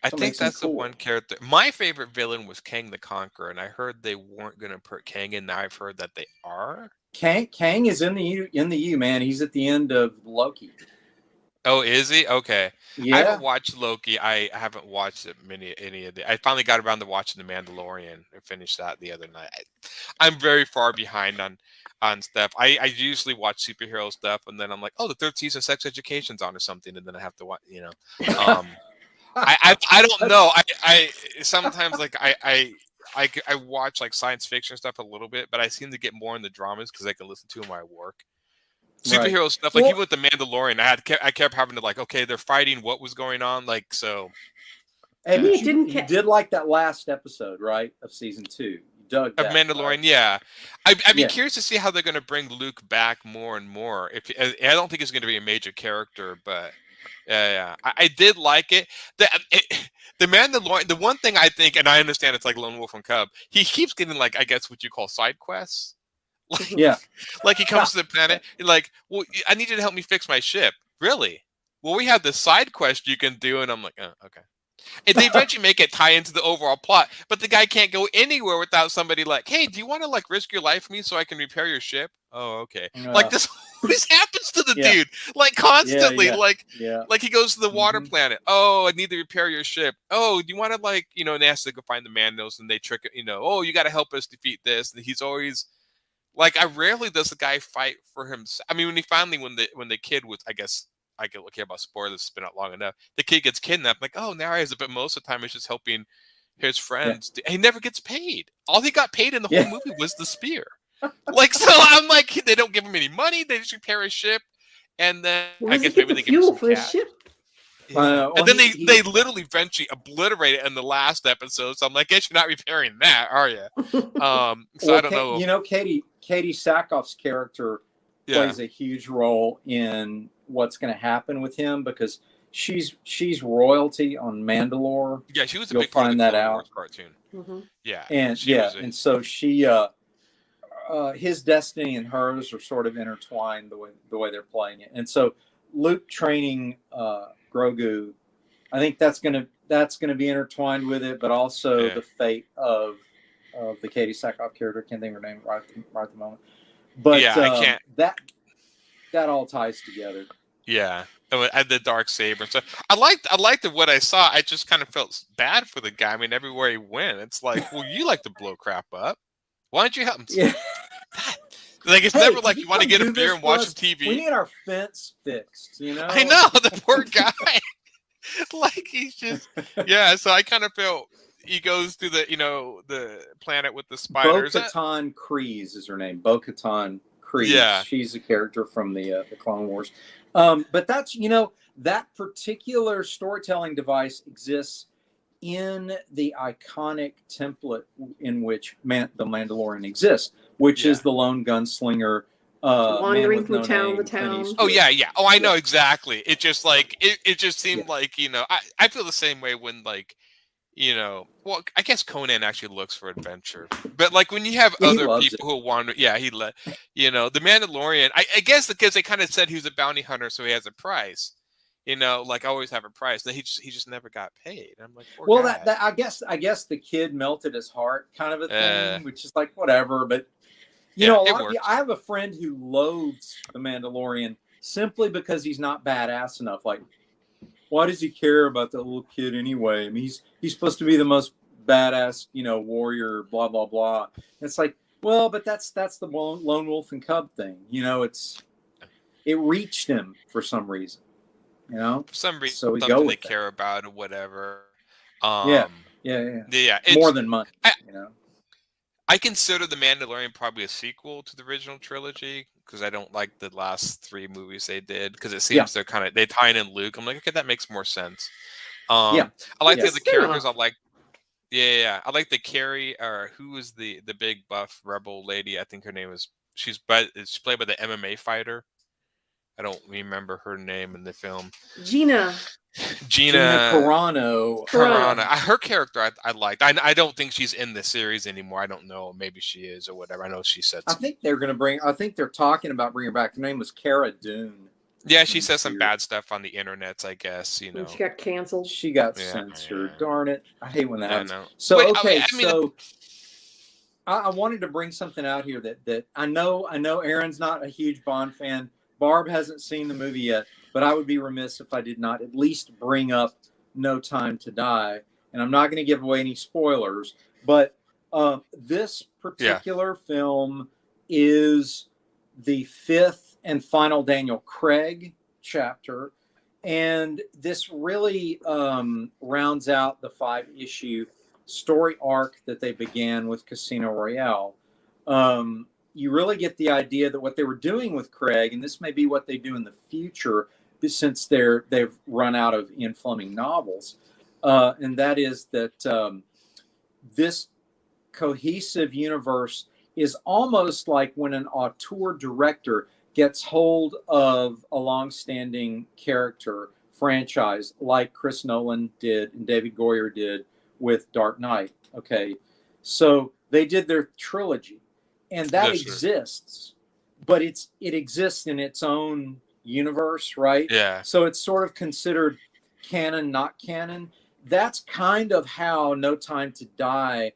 I So it think makes him that's the cool. one character. My favorite villain was Kang the Conqueror, and I heard they weren't going to put Kang in. Now I've heard that they are. Kang is in the U, man. He's at the end of Loki. Oh, is he? Okay. I Yeah. haven't watched Loki. I haven't watched any of the. I finally got around to watching The Mandalorian and finished that the other night. I'm very far behind on stuff. I usually watch superhero stuff, and then I'm like, oh, the third season of Sex Education's on or something, and then I have to watch. I don't know. I sometimes like I watch like science fiction stuff a little bit, but I seem to get more in the dramas because I can listen to them while I work. Right. Superhero stuff, like even with the Mandalorian, I kept having to like, okay, they're fighting. What was going on? Like so. Hey, Yeah, but it didn't you did like that last episode, right, of season 2? You dug Of that, Mandalorian, right? yeah. I'd be Yeah. curious to see how they're going to bring Luke back more and more. I don't think he's going to be a major character, but yeah. I did like it. The Mandalorian. The one thing I think, and I understand, it's like Lone Wolf and Cub. He keeps getting like, I guess what you call side quests. Yeah. Like he comes to the planet, you're like, well, I need you to help me fix my ship. Really? Well, we have the side quest you can do, and I'm like, oh, okay. And they eventually make it tie into the overall plot, but the guy can't go anywhere without somebody like, hey, do you want to like risk your life for me so I can repair your ship? Oh, okay. Like this happens to the Yeah. dude like constantly. Yeah. Like he goes to the water Mhm. planet. Oh, I need to repair your ship. Oh, do you want to like and they has to go find the Mandos and they trick it. Oh, you got to help us defeat this. And he's always like, I rarely does the guy fight for himself. I mean, when the kid was, I guess. I don't care about spoilers. It's been out long enough. The kid gets kidnapped. Like, oh, now he has it. But most of the time, it's just helping his friends. He never gets paid. All he got paid in the whole movie was the spear. Like, so I'm like, they don't give him any money. They just repair his ship, and then I guess maybe they give him fuel some for his cash. ship. Yeah. And then they literally eventually obliterate it in the last episode. So I'm like, guess you're not repairing that, are you? So I don't know. Katie Sackhoff's character plays a huge role in what's going to happen with him, because she's royalty on Mandalore. Yeah, she was a You'll big part of find the that Clone out. Wars cartoon. Mm-hmm. Yeah, And and so she his destiny and hers are sort of intertwined the way they're playing it. And so Luke training Grogu, I think that's gonna be intertwined with it, but also the fate of the Katie Sackhoff character. Can't think of her name right at the moment. But yeah, I can't. That all ties together. Yeah, and the dark saber. So I liked what I saw. I just kind of felt bad for the guy. I mean, everywhere he went, it's like, well, you like to blow crap up. Why don't you help him? Yeah. Like it's never like you want to get a do beer this and for watch us? some TV. We need our fence fixed. I know, the poor guy. Like he's just So I kind of felt he goes through the the planet with the spiders. Bo-Katan Kryze is her name. Bo-Katan Kryze. Yeah. She's a character from the Clone Wars. But that's, that particular storytelling device exists in the iconic template in which the Mandalorian exists, which is the lone gunslinger, Wandering man with from no town name, to Clint town. Eastwood. Oh yeah. Oh, I know exactly. It just like it just seemed Yeah. like I feel the same way when like well, I guess Conan actually looks for adventure, but like when you have Yeah, he other loves people who wander, the Mandalorian. I guess because they kind of said he was a bounty hunter, so he has a price. Like always have a price. And he just never got paid. I'm like, poor Well, guy. that I guess the kid melted his heart, kind of a Uh, thing, which is like whatever. But Yeah, a it lot of worked. I have a friend who loathes the Mandalorian simply because he's not badass enough. Like, why does he care about that little kid anyway? I mean, he's supposed to be the most badass, warrior, blah blah blah. It's like, well, but that's the lone wolf and cub thing. It reached him for some reason. For some reason, so we go something with they that. care about or whatever. Yeah. Yeah. More than money. I, I consider The Mandalorian probably a sequel to the original trilogy because I don't like the last 3 movies they did because it seems they're they tie in Luke. I'm like, okay, that makes more sense. I like the other characters. I like, I like the Carrie or who is the big buff rebel lady. I think her name is she's played by the MMA fighter. I don't remember her name in the film. Gina Carano. Her character I liked. I don't think she's in the series anymore. I don't know. Maybe she is or whatever. I know she said I think they're talking about bringing her back. Her name was Cara Dune. Yeah, she says some bad stuff on the internet, I guess, And she got canceled. She got censored. Yeah. Darn it. I hate when that happens. know. So, Wait, okay, I mean, so I wanted to bring something out here that I know Aaron's not a huge Bond fan. Barb hasn't seen the movie yet, but I would be remiss if I did not at least bring up No Time to Die. And I'm not going to give away any spoilers, but this particular film is the 5th and final Daniel Craig chapter. And this really rounds out the 5-issue story arc that they began with Casino Royale. You really get the idea that what they were doing with Craig, and this may be what they do in the future, since they've run out of Ian Fleming novels, and that is that this cohesive universe is almost like when an auteur director gets hold of a long-standing character franchise like Chris Nolan did and David Goyer did with Dark Knight. Okay, so they did their trilogy, and that exists, but it exists in its own universe, right? Yeah. So it's sort of considered canon, not canon. That's kind of how No Time to Die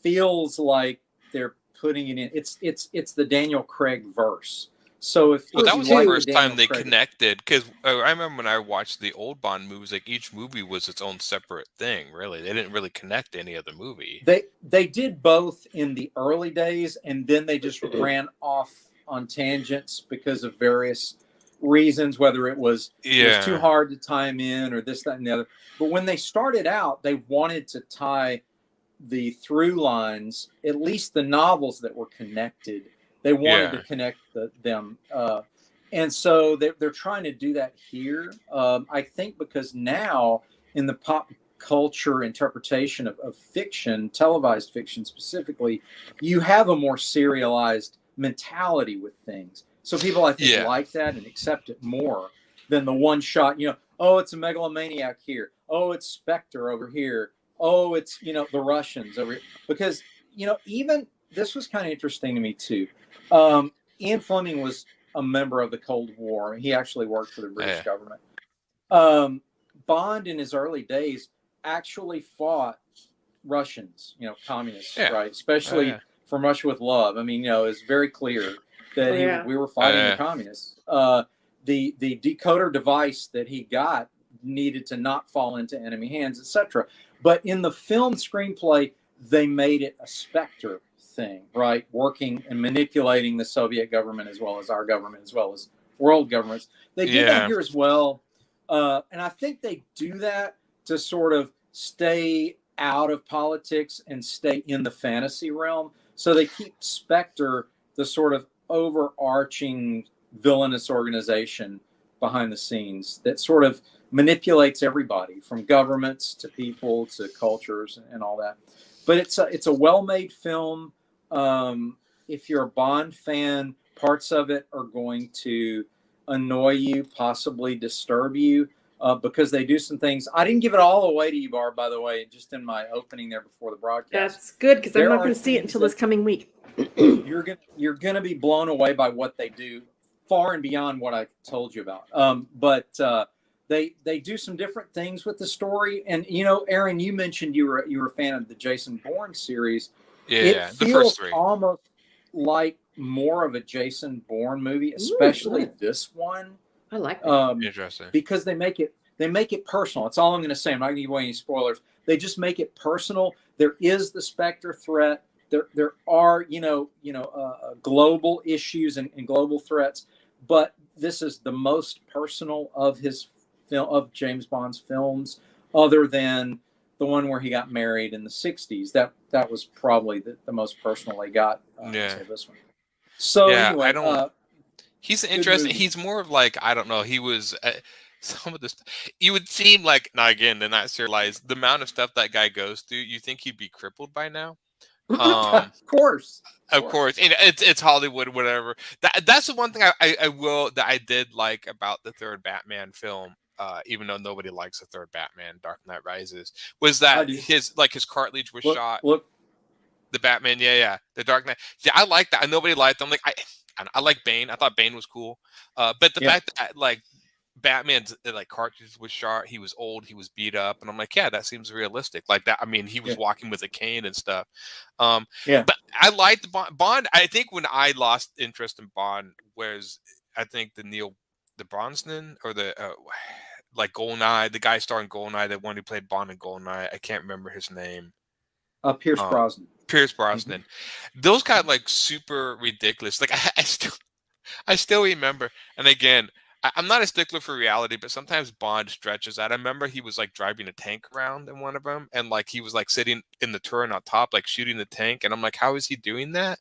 feels like they're putting it in. It's the Daniel Craig verse. So that was the first time they connected, because I remember when I watched the old Bond movies, like each movie was its own separate thing. Really, they didn't really connect to any other movie. They did both in the early days, and then they just ran off on tangents because of various reasons, whether it was too hard to tie them in or this, that, and the other. But when they started out, they wanted to tie the through lines, at least the novels that were connected. They wanted to connect them. And so they're trying to do that here. I think because now in the pop culture interpretation of fiction, televised fiction specifically, you have a more serialized mentality with things. So people, I think, like that and accept it more than the one shot, oh, it's a megalomaniac here. Oh, it's Spectre over here. Oh, it's, the Russians over here. Because, even this was kind of interesting to me too. Ian Fleming was a member of the Cold War. He actually worked for the British government. Bond in his early days actually fought Russians, communists, right? Especially from Russia with Love. I mean, it's very clear that we were fighting the communists. The decoder device that he got needed to not fall into enemy hands, etc. But in the film screenplay, they made it a Spectre thing, right? Working and manipulating the Soviet government as well as our government, as well as world governments. They did that here as well. And I think they do that to sort of stay out of politics and stay in the fantasy realm. So they keep Spectre the sort of overarching villainous organization behind the scenes that sort of manipulates everybody from governments to people to cultures and all that. But it's a well-made film. If you're a Bond fan, parts of it are going to annoy you, possibly disturb you, because they do some things. I didn't give it all away to you, Barb, by the way, just in my opening there before the broadcast. That's good, because I'm There not are going to see it things until this coming week. you're gonna be blown away by what they do, far and beyond what I told you about. But they do some different things with the story. And you know, Aaron, you mentioned you were a fan of the Jason Bourne series. Yeah, It the feels first three. almost like more of a Jason Bourne movie, especially this one. I like that. Interesting. Because they make it personal. That's all I'm going to say. I'm not going to give away any spoilers. They just make it personal. There is the Spectre threat. There are global issues and global threats, but this is the most personal of James Bond's films, other than the one where he got married in the 60s. That was probably the most personal they got. Say this one. So Yeah, anyway, I don't. He's interesting. movie. He's more of like, I don't know. He was some of this. You would seem like, now again, they're not serialized. The amount of stuff that guy goes through, you think he'd be crippled by now. Of course. Of course, and it's Hollywood, whatever. That's the one thing I did like about the third Batman film. Even though nobody likes the third Batman, Dark Knight Rises, was that his cartilage was shot. Look, the Batman, the Dark Knight. Yeah, I like that. And nobody liked them. Like I like Bane. I thought Bane was cool. But the fact that like Batman's cartridge was shot, he was old, he was beat up, and I'm like, yeah, that seems realistic. Like that. I mean, he was walking with a cane and stuff. But I liked Bond. I think when I lost interest in Bond was I think the Brosnan or the like Goldeneye, the guy starring Goldeneye, the one who played Bond in Goldeneye. I can't remember his name. Pierce Brosnan. Pierce Brosnan. Mm-hmm. Those got like super ridiculous. Like I still remember. And again, I'm not a stickler for reality, but sometimes Bond stretches that. I remember he was like driving a tank around in one of them, and like he was like sitting in the turret on top, like shooting the tank. And I'm like, how is he doing that?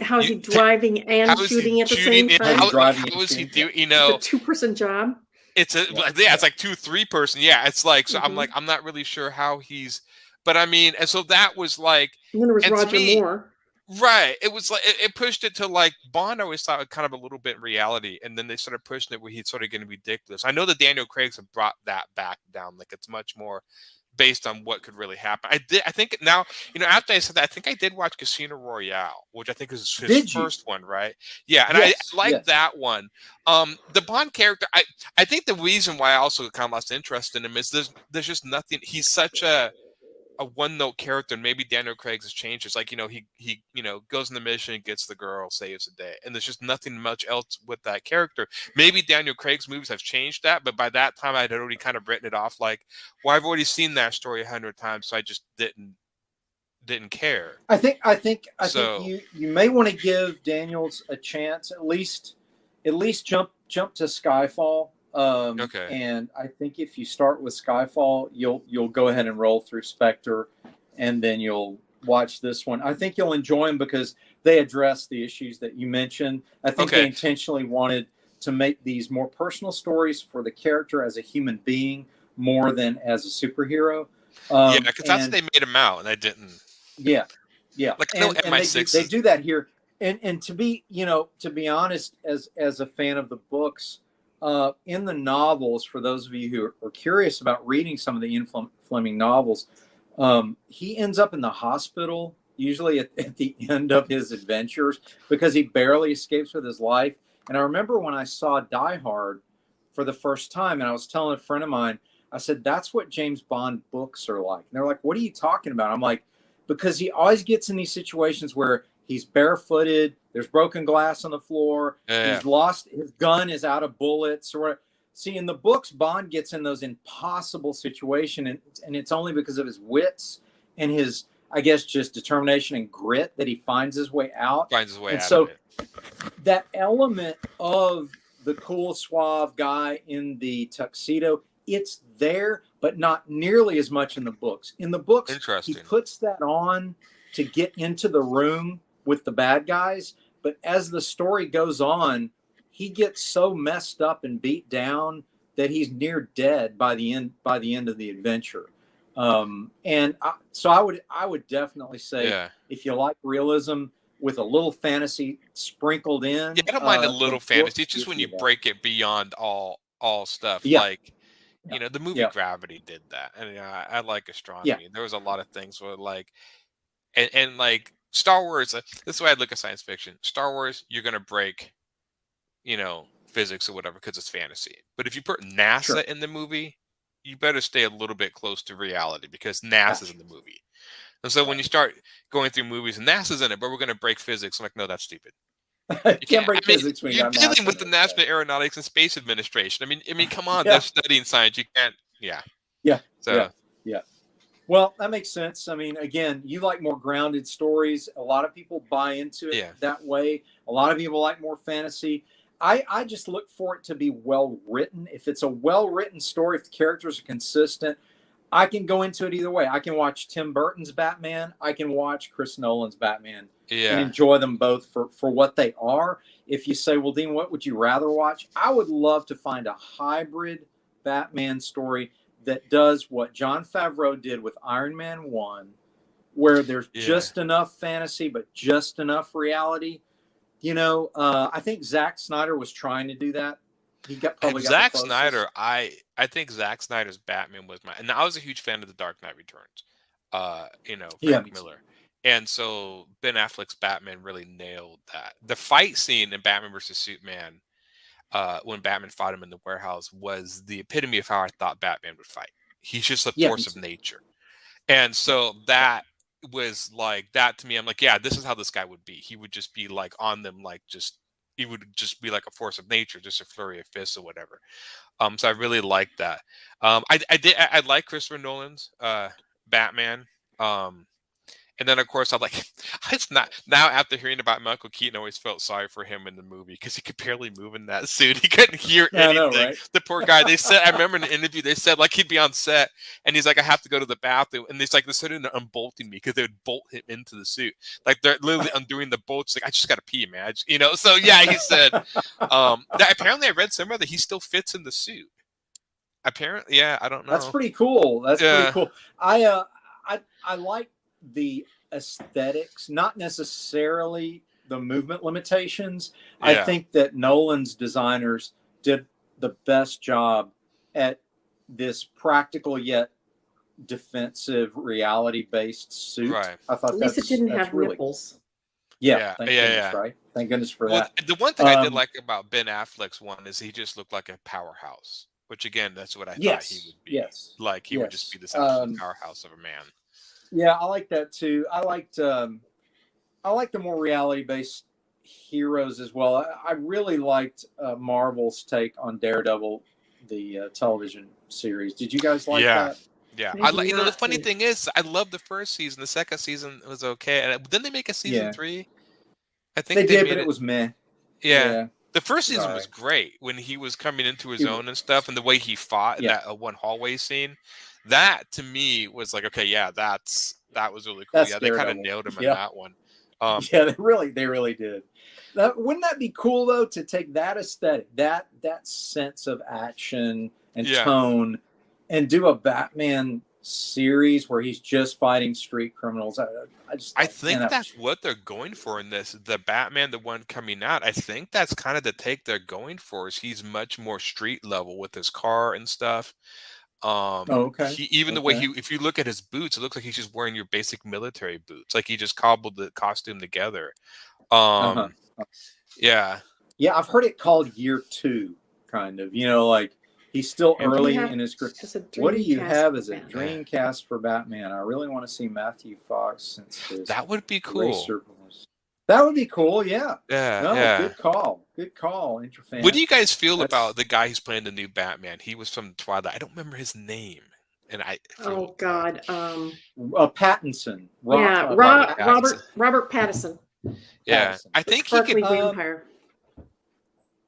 How is he driving and shooting at the same time? How is he doing? You know, it's a 2-person job. It's it's like 2-3 person. Yeah, it's like so. I'm like, I'm not really sure how he's. But I mean, and so that was like. And then there was Roger Moore. Right. It was like it pushed it to like Bond. I always thought kind of a little bit in reality, and then they started pushing it where he's sort of getting ridiculous. I know that Daniel Craig's have brought that back down. Like it's much more based on what could really happen. I think now, after I said that, I think I did watch Casino Royale, which I think is his first one, right? Yeah, and I like that one. The Bond character, I think the reason why I also kind of lost interest in him is there's just nothing. He's such a one-note character, and maybe Daniel Craig's has changed. It's like, he goes on the mission, gets the girl, saves the day, and there's just nothing much else with that character. Maybe Daniel Craig's movies have changed that, but by that time I had already kind of written it off like, well, I've already seen that story 100 times, so I just didn't care. I think you may want to give Daniels a chance, at least jump to Skyfall. Okay. And I think if you start with Skyfall, you'll go ahead and roll through Spectre, and then you'll watch this one. I think you'll enjoy them because they address the issues that you mentioned. I think they intentionally wanted to make these more personal stories for the character as a human being more than as a superhero. Because that's what they made him out, and I didn't. Yeah. Like no MI6. They do that here, and to be honest, as a fan of the books. In the novels, for those of you who are curious about reading some of the Ian Fleming novels, he ends up in the hospital, usually at the end of his adventures, because he barely escapes with his life. And I remember when I saw Die Hard for the first time, and I was telling a friend of mine, I said, that's what James Bond books are like. And they're like, what are you talking about? I'm like, because he always gets in these situations where he's barefooted, there's broken glass on the floor, he's lost, his gun is out of bullets. Or see, in the books, Bond gets in those impossible situations, and it's only because of his wits and his, I guess, just determination and grit that he finds his way out. So that element of the cool, suave guy in the tuxedo, it's there, but not nearly as much in the books. In the books, he puts that on to get into the room with the bad guys, But as the story goes on, he gets so messed up and beat down that he's near dead by the end of the adventure. So I would definitely say, Yeah. if you like realism with a little fantasy sprinkled in, Yeah, I don't mind a the little book fantasy. It's just gives when you you that. break it beyond all stuff. Yeah. Like, you know, the movie Yeah. Gravity did that. And I like astronomy. Yeah. There was a lot of things where like and like Star Wars, this is the way I look at science fiction. Star Wars, you're gonna break, you know, physics or whatever because it's fantasy. But if you put NASA Sure. in the movie, you better stay a little bit close to reality because NASA's in the movie. And so when you start going through movies and NASA's in it, but we're going to break physics, I'm like, no, that's stupid. You can't break physics when you you're got dealing NASA with the in it. National Aeronautics and Space Administration. I mean, come on, Yeah. they're studying science. You can't, yeah. Yeah. So Yeah. Well, that makes sense. I mean, again, you like more grounded stories. A lot of people buy into it that way. A lot of people like more fantasy. I just look for it to be well written. If it's a well written story, if the characters are consistent, I can go into it either way. I can watch Tim Burton's Batman. I can watch Chris Nolan's Batman and enjoy them both for what they are. If you say, well, Dean, what would you rather watch? I would love to find a hybrid Batman story that does what Jon Favreau did with Iron Man 1, where there's just enough fantasy, but just enough reality. You know, I think Zack Snyder was trying to do that. He probably got Zack the closest. Snyder, I think Zack Snyder's Batman was and I was a huge fan of The Dark Knight Returns. You know, Frank Miller. And so Ben Affleck's Batman really nailed that. The fight scene in Batman versus Superman, when Batman fought him in the warehouse, was the epitome of how I thought Batman would fight. He's just a force of nature. And so that was like, that to me, I'm like, yeah, this is how this guy would be. He would just be like on them, like he would just be like a force of nature, just a flurry of fists or whatever. So I really liked that. I like Christopher Nolan's Batman. And then, of course, I'm like, it's not now after hearing about Michael Keaton, I always felt sorry for him in the movie because he could barely move in that suit. He couldn't hear anything. I know, right? The poor guy. They said, I remember in an interview, they said like he'd be on set and he's like, I have to go to the bathroom, and it's like they're sort of unbolting me because they would bolt him into the suit, like they're literally undoing the bolts. Like, I just gotta pee, man. You know. So yeah, he said. That apparently, I read somewhere that he still fits in the suit. Apparently, yeah. I don't know. That's pretty cool. That's pretty cool. I like the aesthetics, not necessarily the movement limitations. I think that Nolan's designers did the best job at this practical yet defensive reality-based suit. Right. I thought At least it didn't have really nipples. Yeah, thank goodness, right? Thank goodness for that. The one thing I did like about Ben Affleck's one is he just looked like a powerhouse, which again, that's what I thought he would be. Like he would just be this absolute powerhouse of a man. Yeah, I like that too. I like the more reality-based heroes as well. I really liked Marvel's take on Daredevil, the television series. Did you guys like that? Yeah, I like. You know, the funny thing is, I love the first season. The second season was okay, and then they make a season 3. I think they did, but it was meh. Yeah. The first season was great when he was coming into his own and stuff, and the way he fought in that one hallway scene. That to me was like, okay, yeah, that was really cool. That's they kind of nailed him in that one. Yeah, they really did. Wouldn't that be cool though, to take that aesthetic, that sense of action and tone, and do a Batman series where he's just fighting street criminals? I think that's what they're going for in this. The Batman, the one coming out, I think that's kind of the take they're going for. Is he's much more street level with his car and stuff. The way if you look at his boots, it looks like he's just wearing your basic military boots. Like he just cobbled the costume together. Yeah, I've heard it called Year 2, kind of. You know, like he's still early in his career. What do you have as a dream cast for Batman? I really want to see Matthew Fox since that would be cool. That would be cool. Yeah. Good call. Good call. Interfan. What do you guys feel about the guy who's playing the new Batman? He was from Twilight. I don't remember his name. And Pattinson. Robert Pattinson. Yeah, I think he could. Vampire.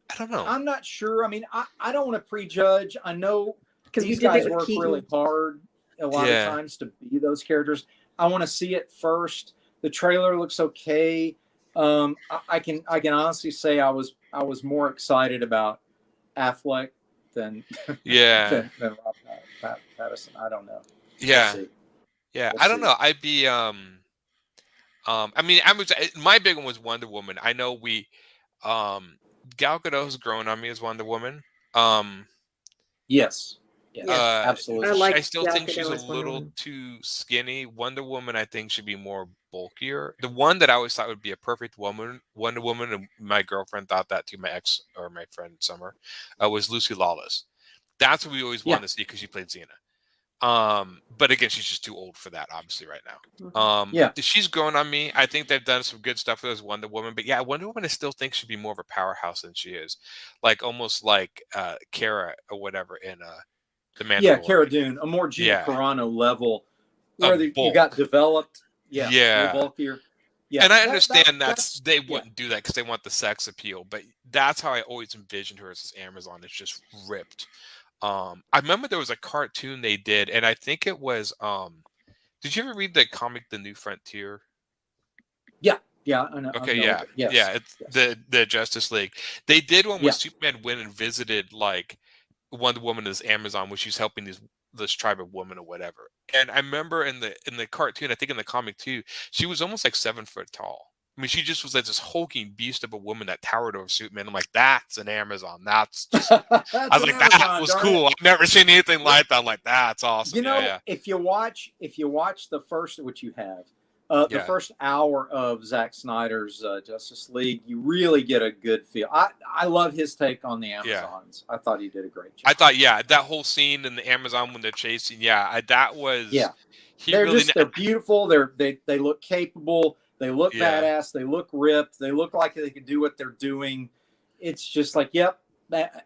I don't know. I'm not sure. I mean, I don't want to prejudge. I know because these guys work really hard a lot of times to be those characters. I want to see it first. The trailer looks okay. I can honestly say I was more excited about Affleck than Yeah, than Rob Pattinson. I don't know. We'll yeah, see. yeah. We'll I don't see. know. I'd be I mean, my big one was Wonder Woman. I know um Gal Gadot's grown on me as Wonder Woman. Um, Yes. Yes. Yes, I Absolutely. I like still Gal think she's Gadot a as Wonder little Woman. too skinny. Wonder Woman, I think, should be more bulkier. The one that I always thought would be a perfect Wonder Woman, and my girlfriend thought that too. My ex or my friend Summer, was Lucy Lawless. That's what we always Yeah. wanted to see because she played Xena. But again, she's just too old for that, obviously, right now. Mhm. Yeah. She's grown on me. I think they've done some good stuff with as Wonder Woman, but yeah, Wonder Woman I still think should be more of a powerhouse than she is, like almost like Kara or whatever in the Yeah. Cara Mandalorian. Dune, a more Gina Yeah, Carano level, a where you got bulk. developed. Yeah. A little Yeah, bulkier. Yeah. and I That understand that's they yeah. wouldn't do that because they want the sex appeal, but that's how I always envisioned her as this Amazon. It's just ripped. I remember there was a cartoon they did, and I think it was did you ever read the comic The New Frontier? Yeah. Yeah. I know. I Okay, know of yeah, it. Yes. yeah. It's Yes. the Justice League. They did one where Yeah. Superman went and visited like Wonder Woman as Amazon, where she's helping this tribe of women or whatever. And I remember in the cartoon, I think in the comic too, she was almost like 7 foot tall. I mean, she just was like this hulking beast of a woman that towered over Superman. I'm like, that's an Amazon. That's just. I That's was an like, that Amazon, was darn it. cool. I've never seen anything Yeah. like that. I'm like, that's awesome. You Yeah, know, yeah, if you watch the first, which you have, the yeah. first hour of Zack Snyder's Justice League, you really get a good feel. I love his take on the Yeah. Amazons. I thought he did a great job. I thought, yeah, that whole scene in the Amazon when they're chasing, yeah, that was. Yeah, He they're really. they're beautiful. They look capable. They look Yeah. badass. They look ripped. They look like they can do what they're doing. It's just like, yep,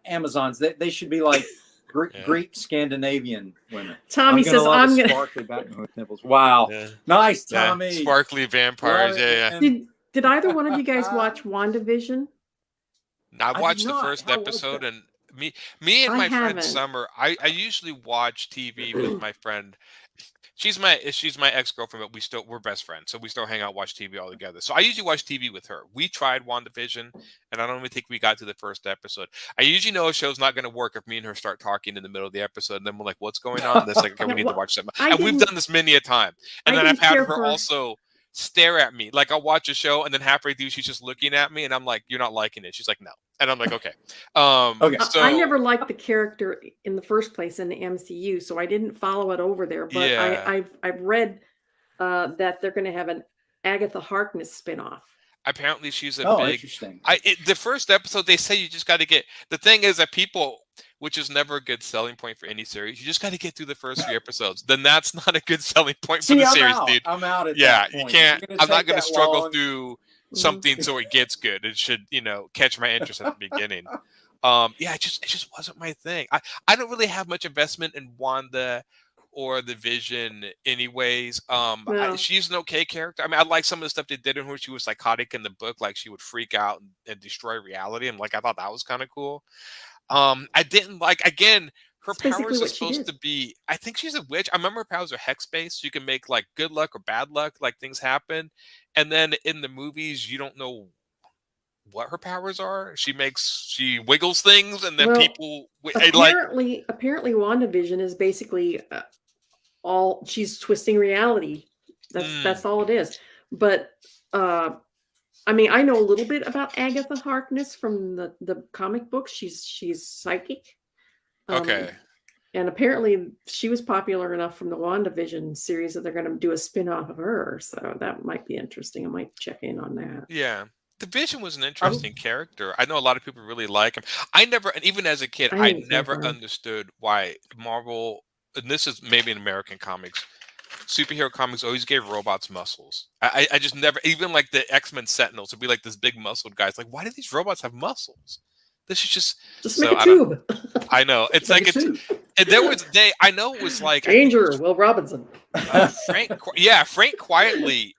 Amazons. They should be like Greek Scandinavian women. Tommy says, love "I'm a gonna." sparkly Batman with nipples. Wow, Yeah. nice, Yeah. Tommy. Sparkly vampires. Love it. Yeah, yeah. Did either one of you guys watch WandaVision? I did watched the not. first How was episode, that? and me and I my friend haven't. Summer. I usually watch TV with my friend. She's my ex-girlfriend, but we're best friends, so we still hang out, watch TV all together. So I usually watch TV with her. We tried WandaVision, and I don't even think we got to the first episode. I usually know a show's not going to work if me and her start talking in the middle of the episode, and then we're like, "What's going on?" And it's like, "Okay, we Yeah, need to well, watch something." I And we've didn't. done this many a time. And I then I've didn't had care her for. also stare at me. Like I'll watch a show, and then halfway through, she's just looking at me, and I'm like, "You're not liking it." She's like, "No," and I'm like, "Okay." Okay. So I never liked the character in the first place in the MCU, so I didn't follow it over there. But yeah. I've read that they're going to have an Agatha Harkness spinoff. Apparently, she's a Oh, big. interesting. The first episode, they say you just got to get. The thing is that people, which is never a good selling point for any series, you just got to get through the first 3 episodes. Then that's not a good selling point for See, the I'm series, out. dude. I'm out at Yeah, that you point. can't. If you're I'm not take going to that struggle long- through Mhm. something so it gets good. It should, catch my interest at the beginning. Yeah, it just wasn't my thing. I don't really have much investment in Wanda or the Vision, anyways. Well, She's an okay character. I mean, I like some of the stuff they did in her. She was psychotic in the book, like she would freak out and destroy reality. And I thought that was kind of cool. I didn't like again. Her That's basically powers are what she supposed did. to be. I think she's a witch. I remember her powers are hex based. So you can make like good luck or bad luck, like things happen. And then in the movies, you don't know what her powers are. She wiggles things, and then Well, people like. apparently, WandaVision is basically all she's twisting reality. That's all it is. But I mean, I know a little bit about Agatha Harkness from the comic books. She's psychic. Okay. And apparently she was popular enough from the WandaVision series that they're going to do a spin-off of her. So that might be interesting. I might check in on that. Yeah. The Vision was an interesting character. I know a lot of people really like him. I never, and even as a kid, I I didn't care never for him. understood why Marvel, and this is maybe in American comics, superhero comics always gave robots muscles. I just never, even like the X-Men Sentinels would be like this big muscled guys. Like, why do these robots have muscles? This is just make a I tube. I know it's like it's. And there was I know it was like Danger, Will Robinson. Frank quietly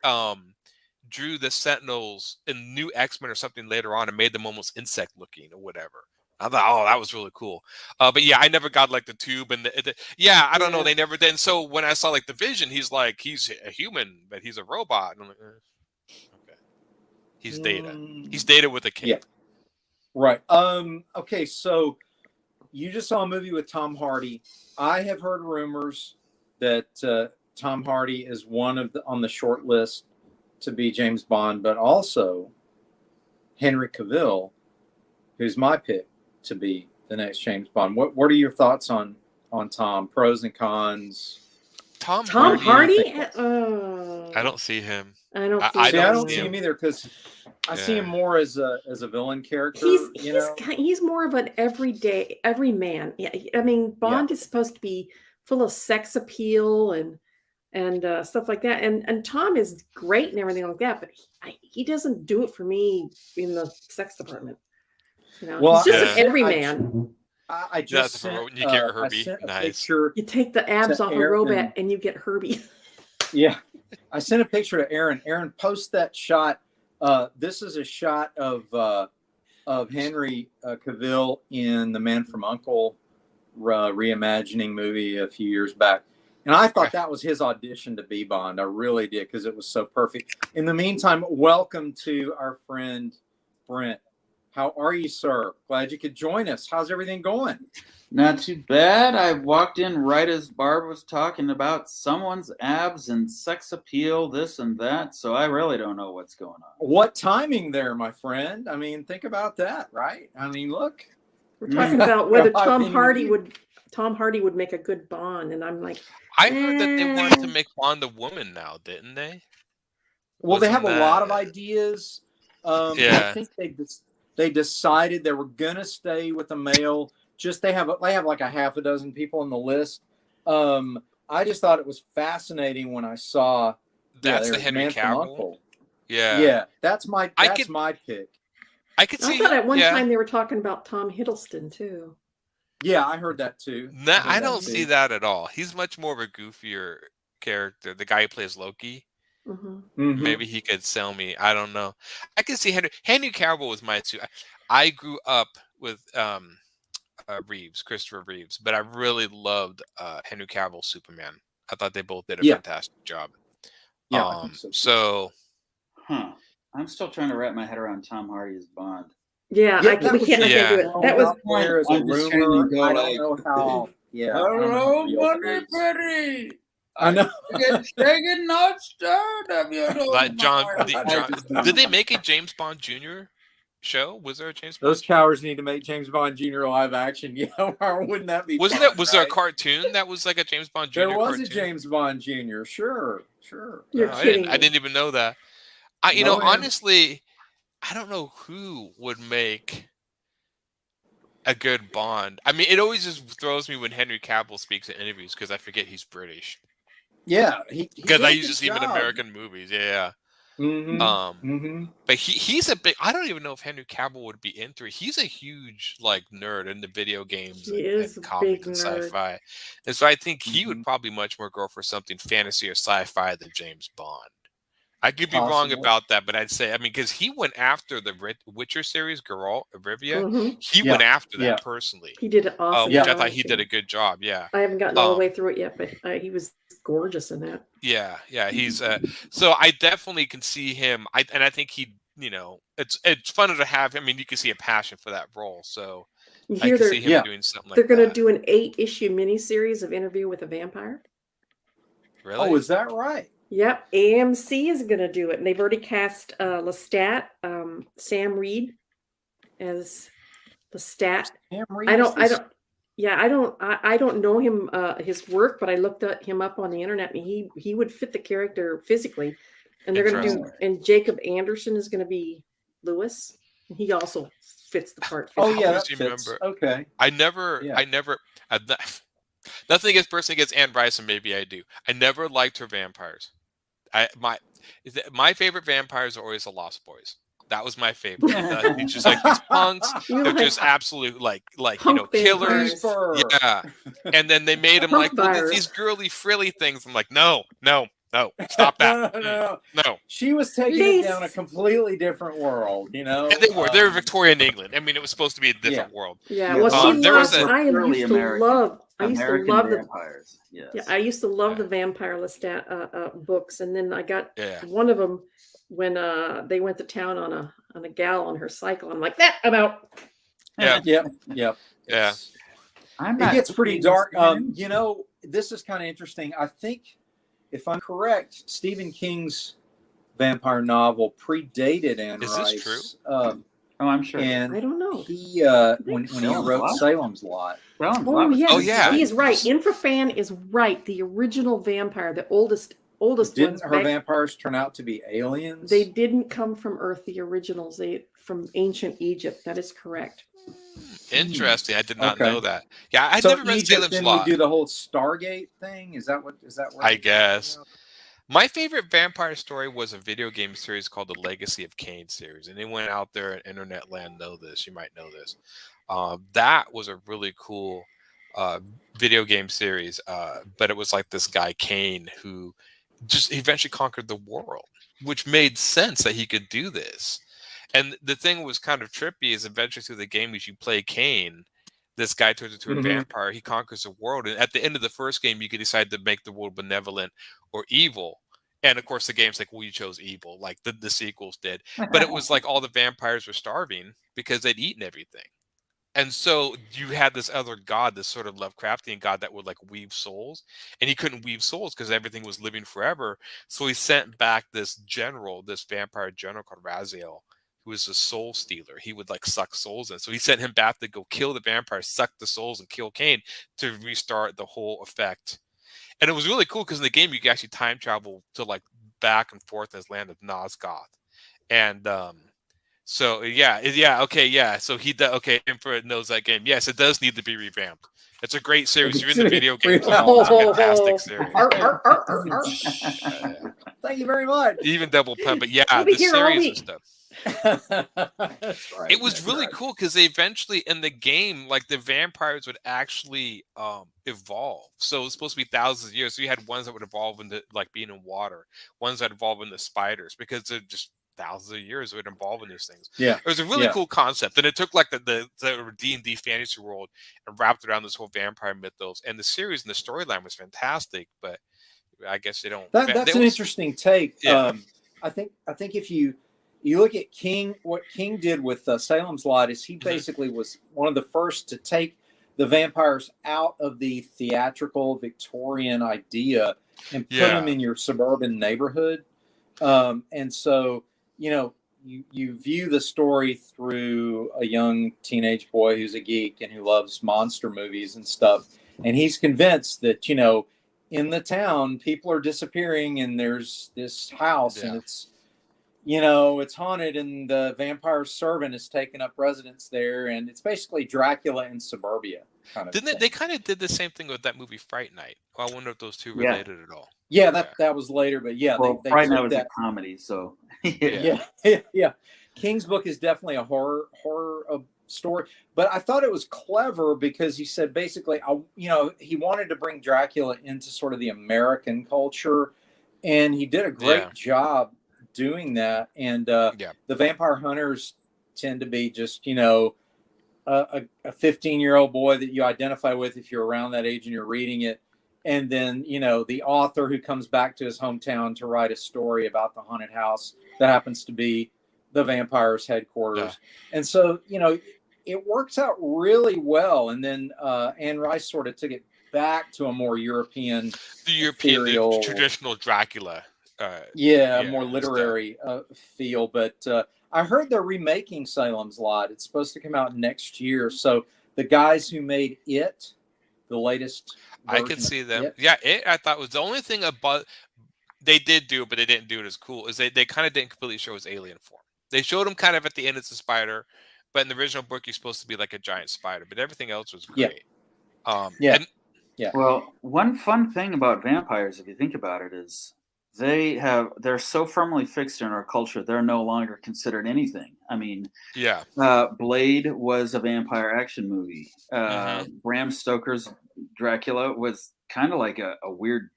drew the Sentinels in New X-Men or something later on and made them almost insect looking or whatever. I thought, oh, that was really cool. But yeah, I never got like the tube and I don't know. They never did. And so when I saw like the Vision, he's a human, but he's a robot. And I'm like, okay. He's Data. He's Data with a K. Yeah. Right. Okay, so you just saw a movie with Tom Hardy. I have heard rumors that Tom Hardy is on the short list to be James Bond, but also Henry Cavill, who's my pick to be the next James Bond. What are your thoughts on Tom? Pros and cons? Tom Hardy? I don't see him. I don't see I See, don't I don't see see him. him either because I see him more as a villain character. He's more of an every man. Yeah, I mean, Bond is supposed to be full of sex appeal and stuff like that. And Tom is great and everything like that, but he doesn't do it for me in the sex department. You know, Well, he's just an everyman. I just sent, you get Herbie. I sent a Nice. picture. You take the abs to off a Aaron. robot and you get Herbie. Yeah, I sent a picture to Aaron. Aaron, post that shot. This is a shot of Henry Cavill in the Man from U.N.C.L.E. reimagining movie a few years back, and I thought that was his audition to be Bond. I really did because it was so perfect. In the meantime, welcome to our friend Brent. How are you, sir? Glad you could join us. How's everything going? Not too bad. I walked in right as Barb was talking about someone's abs and sex appeal, this and that. So I really don't know what's going on. What timing there, my friend? I mean, think about that, right? I mean, look. We're talking about whether I Tom mean, Hardy would make a good Bond, and I'm like, I heard that they wanted to make Bond a woman now, didn't they? Well, they have Wasn't a lot that- of ideas. Yeah. I think they decided they were gonna stay with the male. Just they have like a half a dozen people on the list. I just thought it was fascinating when I saw That's the there's Henry Man from Cavill. U.N.C.L.E. Yeah. That's my pick. I could I see. thought at one yeah. time they were talking about Tom Hiddleston too. Yeah, I heard that too. Nah, I heard don't that see too. that at all. He's much more of a goofier character. The guy who plays Loki. Mm-hmm. Mhm. Maybe he could sell me. I don't know. I can see Henry Cavill was my two. I grew up with Christopher Reeves, but I really loved Henry Cavill's Superman. I thought they both did a fantastic job. Yeah, I think so. So I'm still trying to wrap my head around Tom Hardy as Bond. Yeah, Yeah, we that was can't do yeah. it. That was There is a I'm just trying to rumor. go I like, don't know how. Yeah. I don't know hello, how real it Money is. Pretty. I know. Shaken, not stirred. Have you known like my- did they make a James Bond Jr. show? Was there a James Bond? Those cowards need to make James Bond Jr. live action. Yeah, or wouldn't that be? Wasn't fun, there? Was there a right? cartoon that was like a James Bond Jr. There was cartoon? a James Bond Jr. Sure. You're I kidding. didn't even know that. No, man. Honestly, I don't know who would make a good Bond. I mean, it always just throws me when Henry Cavill speaks in interviews because I forget he's British. Yeah, Because I usually see him in American movies. Yeah. Mm-hmm. But he's a big. I don't even know if Henry Cavill would be into it. He's a huge nerd into video games He is and a comics big and nerd. sci-fi, and so I think he would probably much more go for something fantasy or sci-fi than James Bond. I could be wrong Possible. about that, but I'd say because he went after the Witcher series, Geralt of Rivia. Mhm. He Yeah. went after that Yeah. personally. He did an awesome Which job. I thought he did a good job. Yeah. I haven't gotten all the way through it yet, but he was gorgeous in that. Yeah, he's so I definitely can see him. I think he, it's funner to have him. I mean, you can see a passion for that role. So You I hear can see him Yeah. doing something like they're going to that. do an 8-issue miniseries of Interview with a Vampire. Really? Oh, is that right? Yep, AMC is going to do it, and they've already cast Lestat, Sam Reed, as Lestat. Sam I Reeves don't is- I don't know him his work, but I looked him up on the internet, and he would fit the character physically. And they're going to do, Interesting. and Jacob Anderson is going to be Lewis, and he also fits the part. Oh physically. yeah, always that fits. remember- Okay. I never, nothing against person against Anne Bryson. Maybe I do. I never liked her vampires. My favorite vampires are always the Lost Boys. That was my favorite. It's just like these punks. You They're like just absolute punk killers. vampires. Yeah. And then they made them Punk like virus. these girly frilly things. I'm like, no, stop that. No. She was taking Please. it down a completely different world, And they were Victorian England. I mean, it was supposed to be a different world. Yeah, Yeah, well, there was I early used to American- love. I used to American love the. vampires. Yes. Yeah, I used to love the Vampire Lestat books, and then I got Yeah. one of them. when they went to town on a gal on her cycle. I'm like, that I'm out. Yeah. Yep. Yeah. It's- I'm It not gets pretty seeing dark. this You know, this is kind of interesting. I think, if I'm correct, Stephen King's vampire novel predated Anne Is this Rice. true? Oh, I'm sure. And I don't know. he, when he Salem's wrote Lot? Salem's Lot, Salem's Oh Lot was yes, Oh, yeah. he is right. Infrafan is right. The original vampire, the oldest ones. didn't her back- vampires turn out to be aliens? They didn't come from Earth. The originals, they from ancient Egypt. That is correct. Interesting. I did not Okay. know that. Yeah, I So never read Egypt, Salem's then Lot. we do the whole Stargate thing. Is that what? Where I you're guess. talking about? My favorite vampire story was a video game series called the Legacy of Kain series. Anyone out there in internet land know this. You might know this. That was a really cool video game series. But it was like this guy, Kain, who just eventually conquered the world, which made sense that he could do this. And the thing was kind of trippy is eventually through the game, as you play Kain, this guy turns into a Mhm. vampire. He conquers the world. And at the end of the first game, you can decide to make the world benevolent or evil. And of course, the game's like, well, you chose evil, like the sequels did. But it was like all the vampires were starving because they'd eaten everything. And so you had this other god, this sort of Lovecraftian god that would like weave souls. And he couldn't weave souls because everything was living forever. So he sent back this general, this vampire general called Raziel, who was a soul stealer. He would like suck souls in. So he sent him back to go kill the vampire, suck the souls, and kill Kain to restart the whole effect. And it was really cool because in the game you could actually time travel to like back and forth as land of Nosgoth. And so okay. So he does Emperor knows that game. Yes, it does need to be revamped. It's a great series. You're in the video game. It's a fantastic series. Thank you very much. Even double pun, but yeah, We'll be the here all series and week. stuff. That's right. It was That's really right. cool because they eventually in the game, like the vampires would actually evolve. So it was supposed to be thousands of years. So you had ones that would evolve into like being in water, ones that evolve into spiders because they're just thousands of years would evolve in these things. Yeah. It was a really cool concept, and it took like the D&D fantasy world and wrapped around this whole vampire mythos. And the series and the storyline was fantastic, but I guess they don't. That's an interesting take. Yeah. I think if you look at King, what King did with Salem's Lot is he basically was one of the first to take the vampires out of the theatrical Victorian idea and put them in your suburban neighborhood. And so, you know, you view the story through a young teenage boy who's a geek and who loves monster movies and stuff. And he's convinced that, you know, in the town, people are disappearing and there's this house and it's, you know, it's haunted and the vampire servant has taken up residence there. And it's basically Dracula in suburbia kind of Didn't they kind of did the same thing with that movie Fright Night? I wonder if those two related at all. Yeah, that was later, but yeah, Well, they right now took it's that. a comedy, so Yeah. King's book is definitely a horror story, but I thought it was clever because he said basically, he wanted to bring Dracula into sort of the American culture, and he did a great job doing that. And the vampire hunters tend to be just, you know, a 15-year-old boy that you identify with if you're around that age and you're reading it. And then, you know, the author who comes back to his hometown to write a story about the haunted house that happens to be the vampire's headquarters. Yeah. And so, you know, it works out really well. And then Anne Rice sort of took it back to a more European, the traditional Dracula. More literary feel. But I heard they're remaking Salem's Lot. It's supposed to come out next year. So the guys who made it, the latest I could see them. I thought was the only thing about they did do, but they didn't do it as cool. Is they kind of didn't completely show his alien form. They showed him kind of at the end as a spider, but in the original book, you're supposed to be like a giant spider. But everything else was great. Well, one fun thing about vampires, if you think about it, is they're so firmly fixed in our culture, they're no longer considered anything. I mean, Blade was a vampire action movie. Bram Stoker's Dracula was kind of like a weird,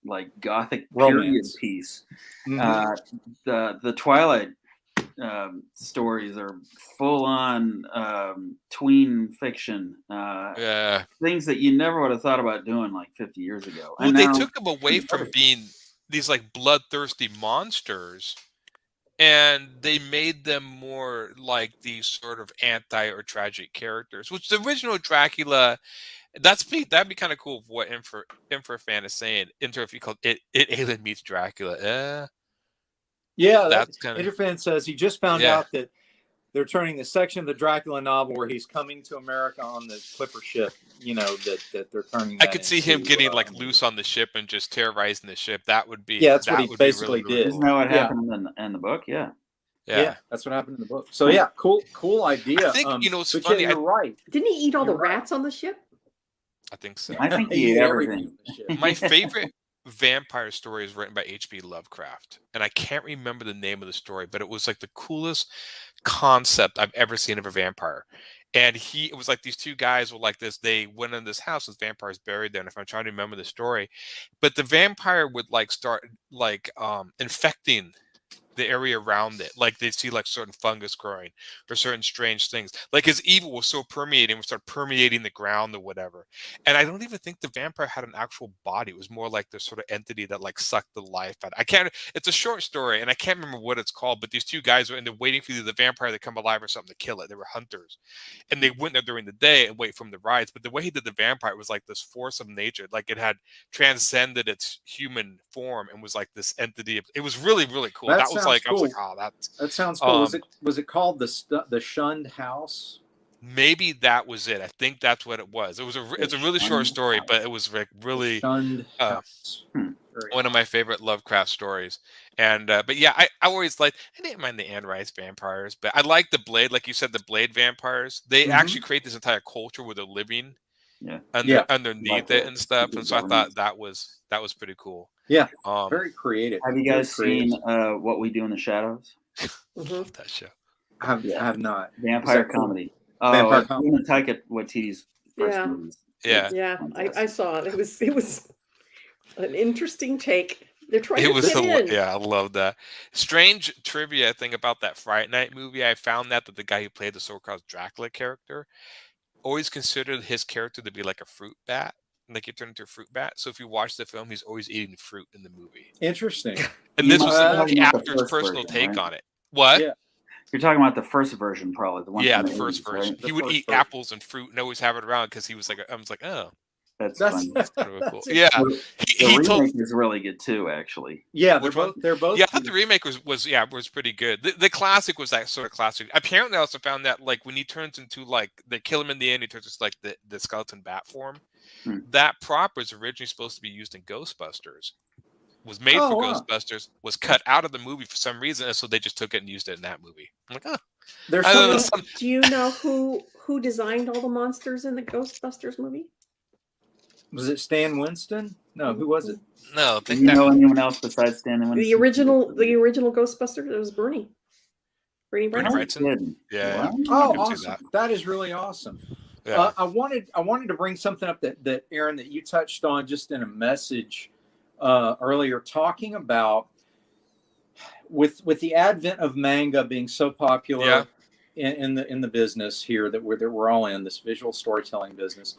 like gothic period piece. The Twilight stories are full on tween fiction. Things that you never would have thought about doing like 50 years ago. Well, they took them away from being these like bloodthirsty monsters and they made them more like these sort of anti or tragic characters, which the original Dracula, that'd be kind of cool. What Infer fan is saying, Inter, if you called it Alien meets Dracula, Yeah, that's kind of Interfan says he just found out that they're turning the section of the Dracula novel where he's coming to America on the Clipper ship. You know that they're turning. I could see him getting like loose on the ship and just terrorizing the ship. That would be that's what he basically really, did. Isn't that what happened in the book? Yeah, that's what happened in the book. So yeah, cool idea. I think it's funny. You're right. Didn't he eat all the rats on the ship? I think so. I think he ate everything. My favorite vampire story is written by H.P. Lovecraft, and I can't remember the name of the story, but it was like the coolest concept I've ever seen of a vampire. And it was like these two guys were like this. They went in this house with vampires buried there. And if I'm trying to remember the story, but the vampire would like start like infecting the area around it. Like they'd see like certain fungus growing or certain strange things. Like his evil was so permeating, would start permeating the ground or whatever. And I don't even think the vampire had an actual body. It was more like this sort of entity that like sucked the life out. It's a short story and I can't remember what it's called, but these two guys were in there waiting for the vampire to come alive or something to kill it. They were hunters. And they went there during the day and wait for him to rise. But the way he did the vampire was like this force of nature. Like it had transcended its human form and was like this entity. It was really, really cool. That was like, cool. I was like, oh, that sounds cool. Was it called the Shunned House? Maybe that was it. I think that's what it was. It's a really short story, but it was like really Shunned House. One of my favorite Lovecraft stories. And but yeah, I always liked. I didn't mind the Anne Rice vampires, but I like the Blade, like you said, the Blade vampires. They actually create this entire culture where they're living underneath it and stuff. And so I thought that was pretty cool. Yeah, very creative. Have you guys seen What We Do in the Shadows? That show. I have not. Vampire comedy. Cool? Vampire comedy. Taika Waititi's first movies. Yeah, I saw it. It was an interesting take. They're trying to fit in. Yeah, I love that. Strange trivia thing about that Fright Night movie. I found that the guy who played the so-called Dracula character always considered his character to be like a fruit bat. Like he turned into a fruit bat. So if you watch the film, he's always eating fruit in the movie. Interesting. And this was the actor's personal take on it. What? Yeah. You're talking about the first version, probably the one. Yeah, from the first 80s, version. right? He would eat apples and fruit and always have it around because he was like, I was like, oh, that's funny. That's kind of cool. Yeah, The remake is really good too, actually. Yeah, they're both. Yeah, I thought the remake was pretty good. The classic was that sort of classic. Apparently, I also found that like when he turns into like they kill him in the end, he turns into like the skeleton bat form. That prop was originally supposed to be used in Ghostbusters. Was made for Ghostbusters. Was cut out of the movie for some reason, and so they just took it and used it in that movie. I'm like, oh. Do you know who designed all the monsters in the Ghostbusters movie? Was it Stan Winston? No, who was it? No, Do you know anyone else besides Stan Winston? The original Ghostbusters. It was Bernie. Bernie Wrightson. Yeah. Oh, awesome! That is really awesome. Yeah. I wanted to bring something up that Aaron, that you touched on just in a message earlier, talking about with the advent of manga being so popular in the business here that we're all in this visual storytelling business,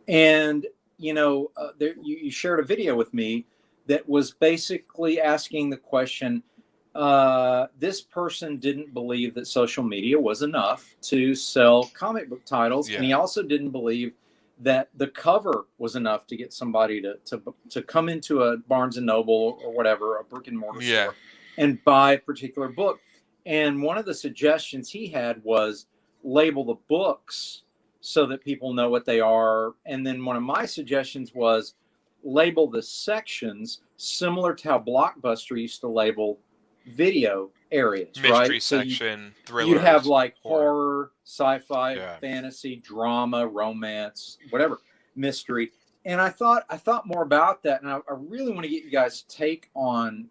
and you shared a video with me that was basically asking the question. This person didn't believe that social media was enough to sell comic book titles, and he also didn't believe that the cover was enough to get somebody to come into a Barnes and Noble or whatever, a brick and mortar store, and buy a particular book. And one of the suggestions he had was label the books so that people know what they are. And then one of my suggestions was label the sections similar to how Blockbuster used to label video areas, mystery right? section, thriller. You'd have like horror, sci-fi, fantasy, drama, romance, whatever, mystery. And I thought more about that, and I really want to get you guys' take on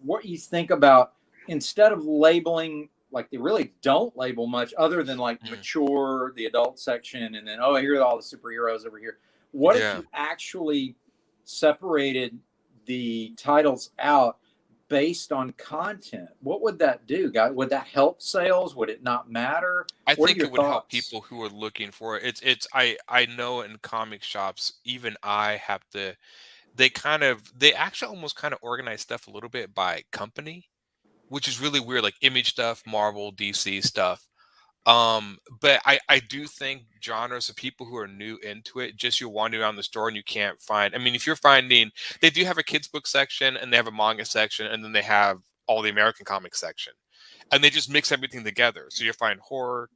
what you think about, instead of labeling, like they really don't label much other than like mature, the adult section, and then here are all the superheroes over here. What if you actually separated the titles out based on content? What would that do, guys? Would that help sales? Would it not matter? I think it would help people who are looking for it. I know in comic shops, even I have to, they actually almost kind of organize stuff a little bit by company. which is really weird, like Image stuff, Marvel, DC stuff. But I do think genres of people who are new into it, just you're wandering around the store and you can't find. I mean, if you're finding, they do have a kids book section and they have a manga section and then they have all the American comics section, and they just mix everything together. So you find horror,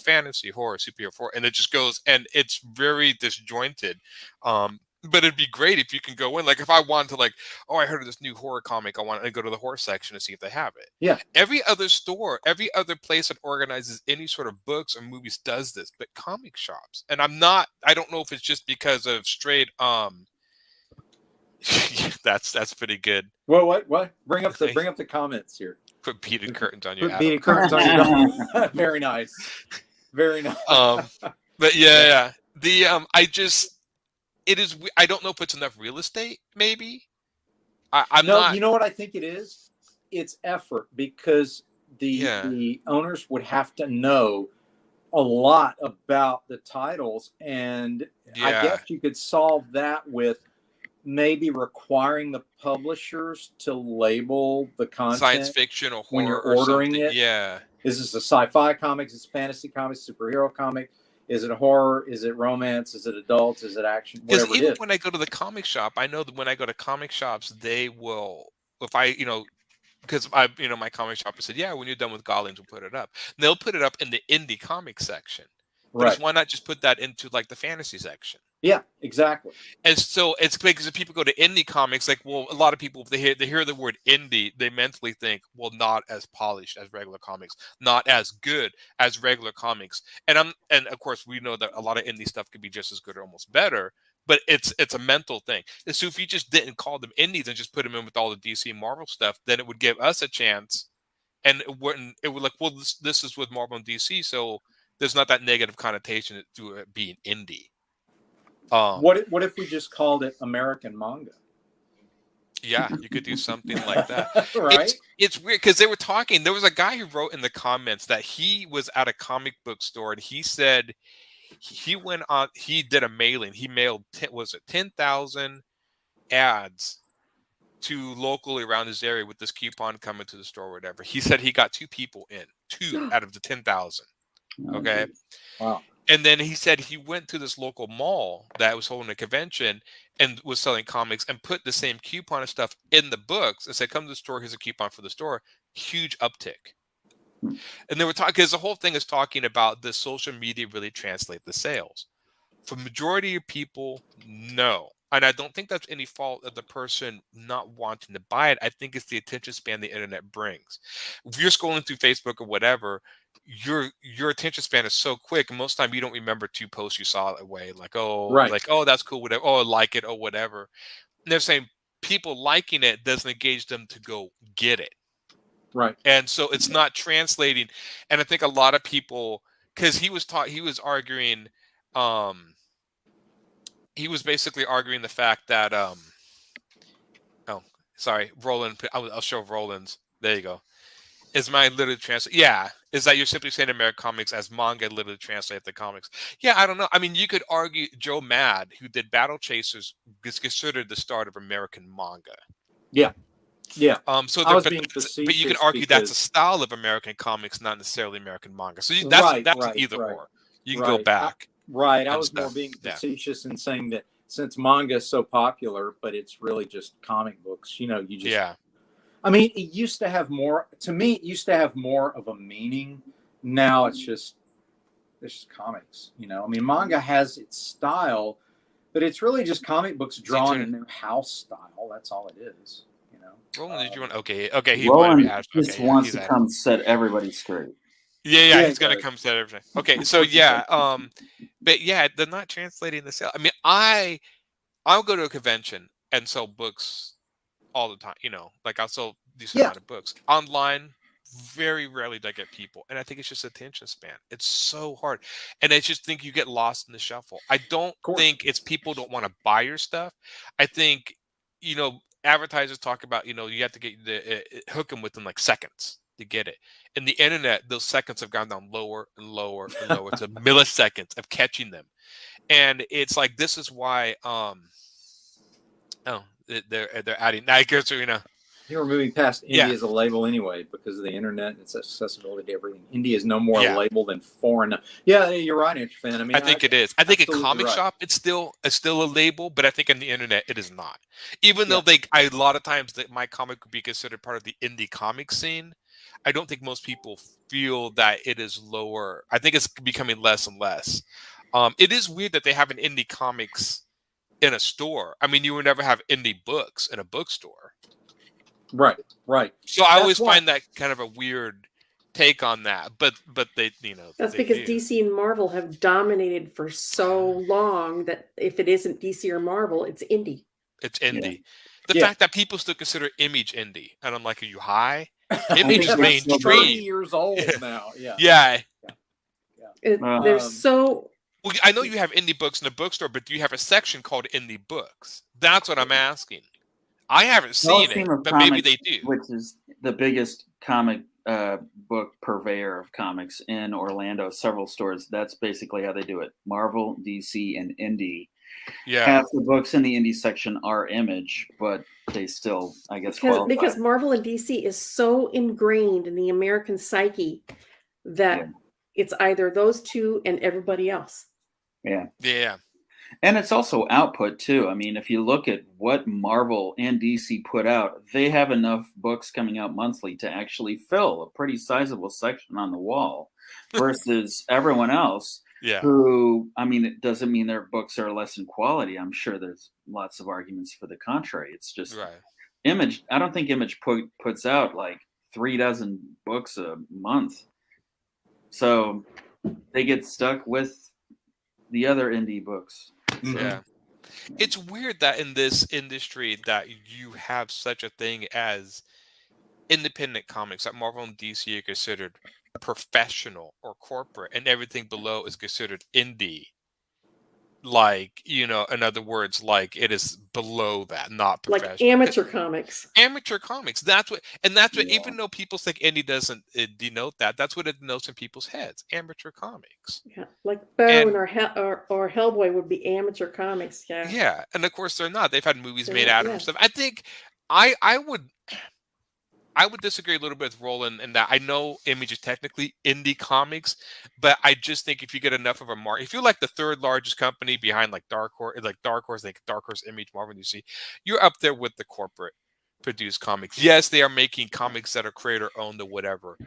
fantasy, horror, superhero, horror, and it just goes, and it's very disjointed. But it'd be great if you can go in, like if I wanted to, like, oh, I heard of this new horror comic, I want to go to the horror section to see if they have it. Yeah. Every other store, every other place that organizes any sort of books or movies does this, but comic shops. And I don't know if it's just because of straight, that's pretty good. Well, what? Bring up the comments here. Put beaded curtains on your beaded curtains on your Very nice. Very nice. But yeah. I don't know if it's enough real estate, maybe. I'm not. You know what I think it is? It's effort, because the owners would have to know a lot about the titles, and I guess you could solve that with maybe requiring the publishers to label the content, science fiction or horror, when you're ordering it. Yeah. Is this a sci-fi comic? Is this fantasy comic? Superhero comic? Is it horror? Is it romance? Is it adults? Is it action? Whatever it is. Even when I go to the comic shop, I know that when I go to comic shops, they will, if I, because my comic shop said, yeah, when you're done with Goblins, we'll put it up. And they'll put it up in the indie comic section. But why not just put that into like the fantasy section? Yeah, exactly. And so it's because if people go to indie comics, like, well, a lot of people, if they hear the word indie, they mentally think, well, not as polished as regular comics, not as good as regular comics. And of course we know that a lot of indie stuff could be just as good or almost better, but it's a mental thing. And so if you just didn't call them indies and just put them in with all the DC Marvel stuff, then it would give us a chance. And it would like, well, this is with Marvel and DC, so there's not that negative connotation to it being indie. What if we just called it American manga? Yeah, you could do something like that. Right? It's weird because they were talking. There was a guy who wrote in the comments that he was at a comic book store and he said he did a mailing. He mailed 10,000 ads to locally around his area with this coupon coming to the store or whatever. He said he got 2 out of the 10,000. Okay. Wow. And then he said he went to this local mall that was holding a convention and was selling comics and put the same coupon and stuff in the books and said, come to the store, here's a coupon for the store. Huge uptick. And they were talking, because the whole thing is talking about the social media really translate the sales. For majority of people, no. And I don't think that's any fault of the person not wanting to buy it. I think it's the attention span the internet brings. If you're scrolling through Facebook or whatever, your attention span is so quick, and most of the time you don't remember 2 posts you saw away, like, oh, that's cool, whatever, oh, I like it, or whatever. And they're saying people liking it doesn't engage them to go get it. Right. And so it's not translating. And I think a lot of people, because he was arguing, he was basically arguing the fact that Roland, I'll show Roland's, there you go. Is my literally translate? Yeah, is that you're simply saying American comics as manga literally translate the comics? Yeah, I don't know. I mean, you could argue Joe Mad, who did Battle Chasers, is considered the start of American manga. Yeah. Yeah. So but you can argue that's a style of American comics, not necessarily American manga. So that's either or. You can go back. I was more being facetious in saying that since manga is so popular, but it's really just comic books. You just I mean, it used to have more. To me, it used to have more of a meaning. Now it's just comics. I mean, manga has its style, but it's really just comic books drawn in their house style. That's all it is. Roland, did you want? Okay. Roland just wants to come set everybody straight. Yeah, he's gonna come set everything. Okay, so but yeah, they're not translating the sale. I mean, I'll go to a convention and sell books all the time. Like I'll sell these amount of books online. Very rarely do I get people, and I think it's just attention span. It's so hard, and I just think you get lost in the shuffle. I don't think it's people don't want to buy your stuff. I think advertisers talk about you have to get hook them within like seconds to get it. And the internet, those seconds have gone down lower and lower and lower to milliseconds of catching them. And it's like, this is why they're adding, I guess, think we're moving past indie Yeah. as a label anyway because of the internet and its accessibility to everything. Indie is no more Yeah. a label than foreign. Yeah, you're right, Fan. I mean, I think it is. I think a absolutely comic right. shop, it's still a label, but I think on the internet it is not. Even though Yeah. a lot of times that my comic would be considered part of the indie comic scene, I don't think most people feel that it is lower. I think it's becoming less and less. It is weird that they have an indie comics in a store. I mean, you would never have indie books in a bookstore. Right, right. So I That's always why- find that kind of a weird take on that. But they, That's they because do. DC and Marvel have dominated for so long that if it isn't DC or Marvel, it's indie. It's indie. The Yeah. fact that people still consider Image indie, and I'm like, are you high? think Image is that's mainstream. 30 years old now. Yeah. Yeah. There's so Well, I know you have indie books in the bookstore, but do you have a section called indie books? That's what I'm asking. I haven't seen it, Team of but maybe Comics, they do. which is the biggest comic book purveyor of comics in Orlando, several stores. That's basically how they do it. Marvel, DC, and Indie. Yeah. Half the books in the Indie section are Image, but they still, I guess, qualify. because Marvel and DC is so ingrained in the American psyche that Yeah. it's either those two and everybody else. Yeah. Yeah. And it's also output too. I mean, if you look at what Marvel and DC put out, they have enough books coming out monthly to actually fill a pretty sizable section on the wall versus everyone else Yeah. who, I mean, it doesn't mean their books are less in quality. I'm sure there's lots of arguments for the contrary. It's just Right. Image. I don't think Image puts out like 3 dozen books a month. So they get stuck with the other indie books. Yeah. It's weird that in this industry that you have such a thing as independent comics, that Marvel and DC are considered professional or corporate, and everything below is considered indie. Like, in other words, like it is below that, not professional. Like amateur comics. Amateur comics. That's what, even though people think indie doesn't denote that, that's what it denotes in people's heads. Amateur comics. Yeah, like Bone or Hellboy would be amateur comics. Yeah. Yeah, and of course they're not. They've had movies They're made not, out of them yeah. and stuff. I think I would disagree a little bit with Roland in that I know Image is technically indie comics, but I just think if you get enough of a market, if you're like the third largest company behind like Dark Horse, Image, Marvel, DC, you're up there with the corporate produced comics. Yes, they are making comics that are creator owned or whatever,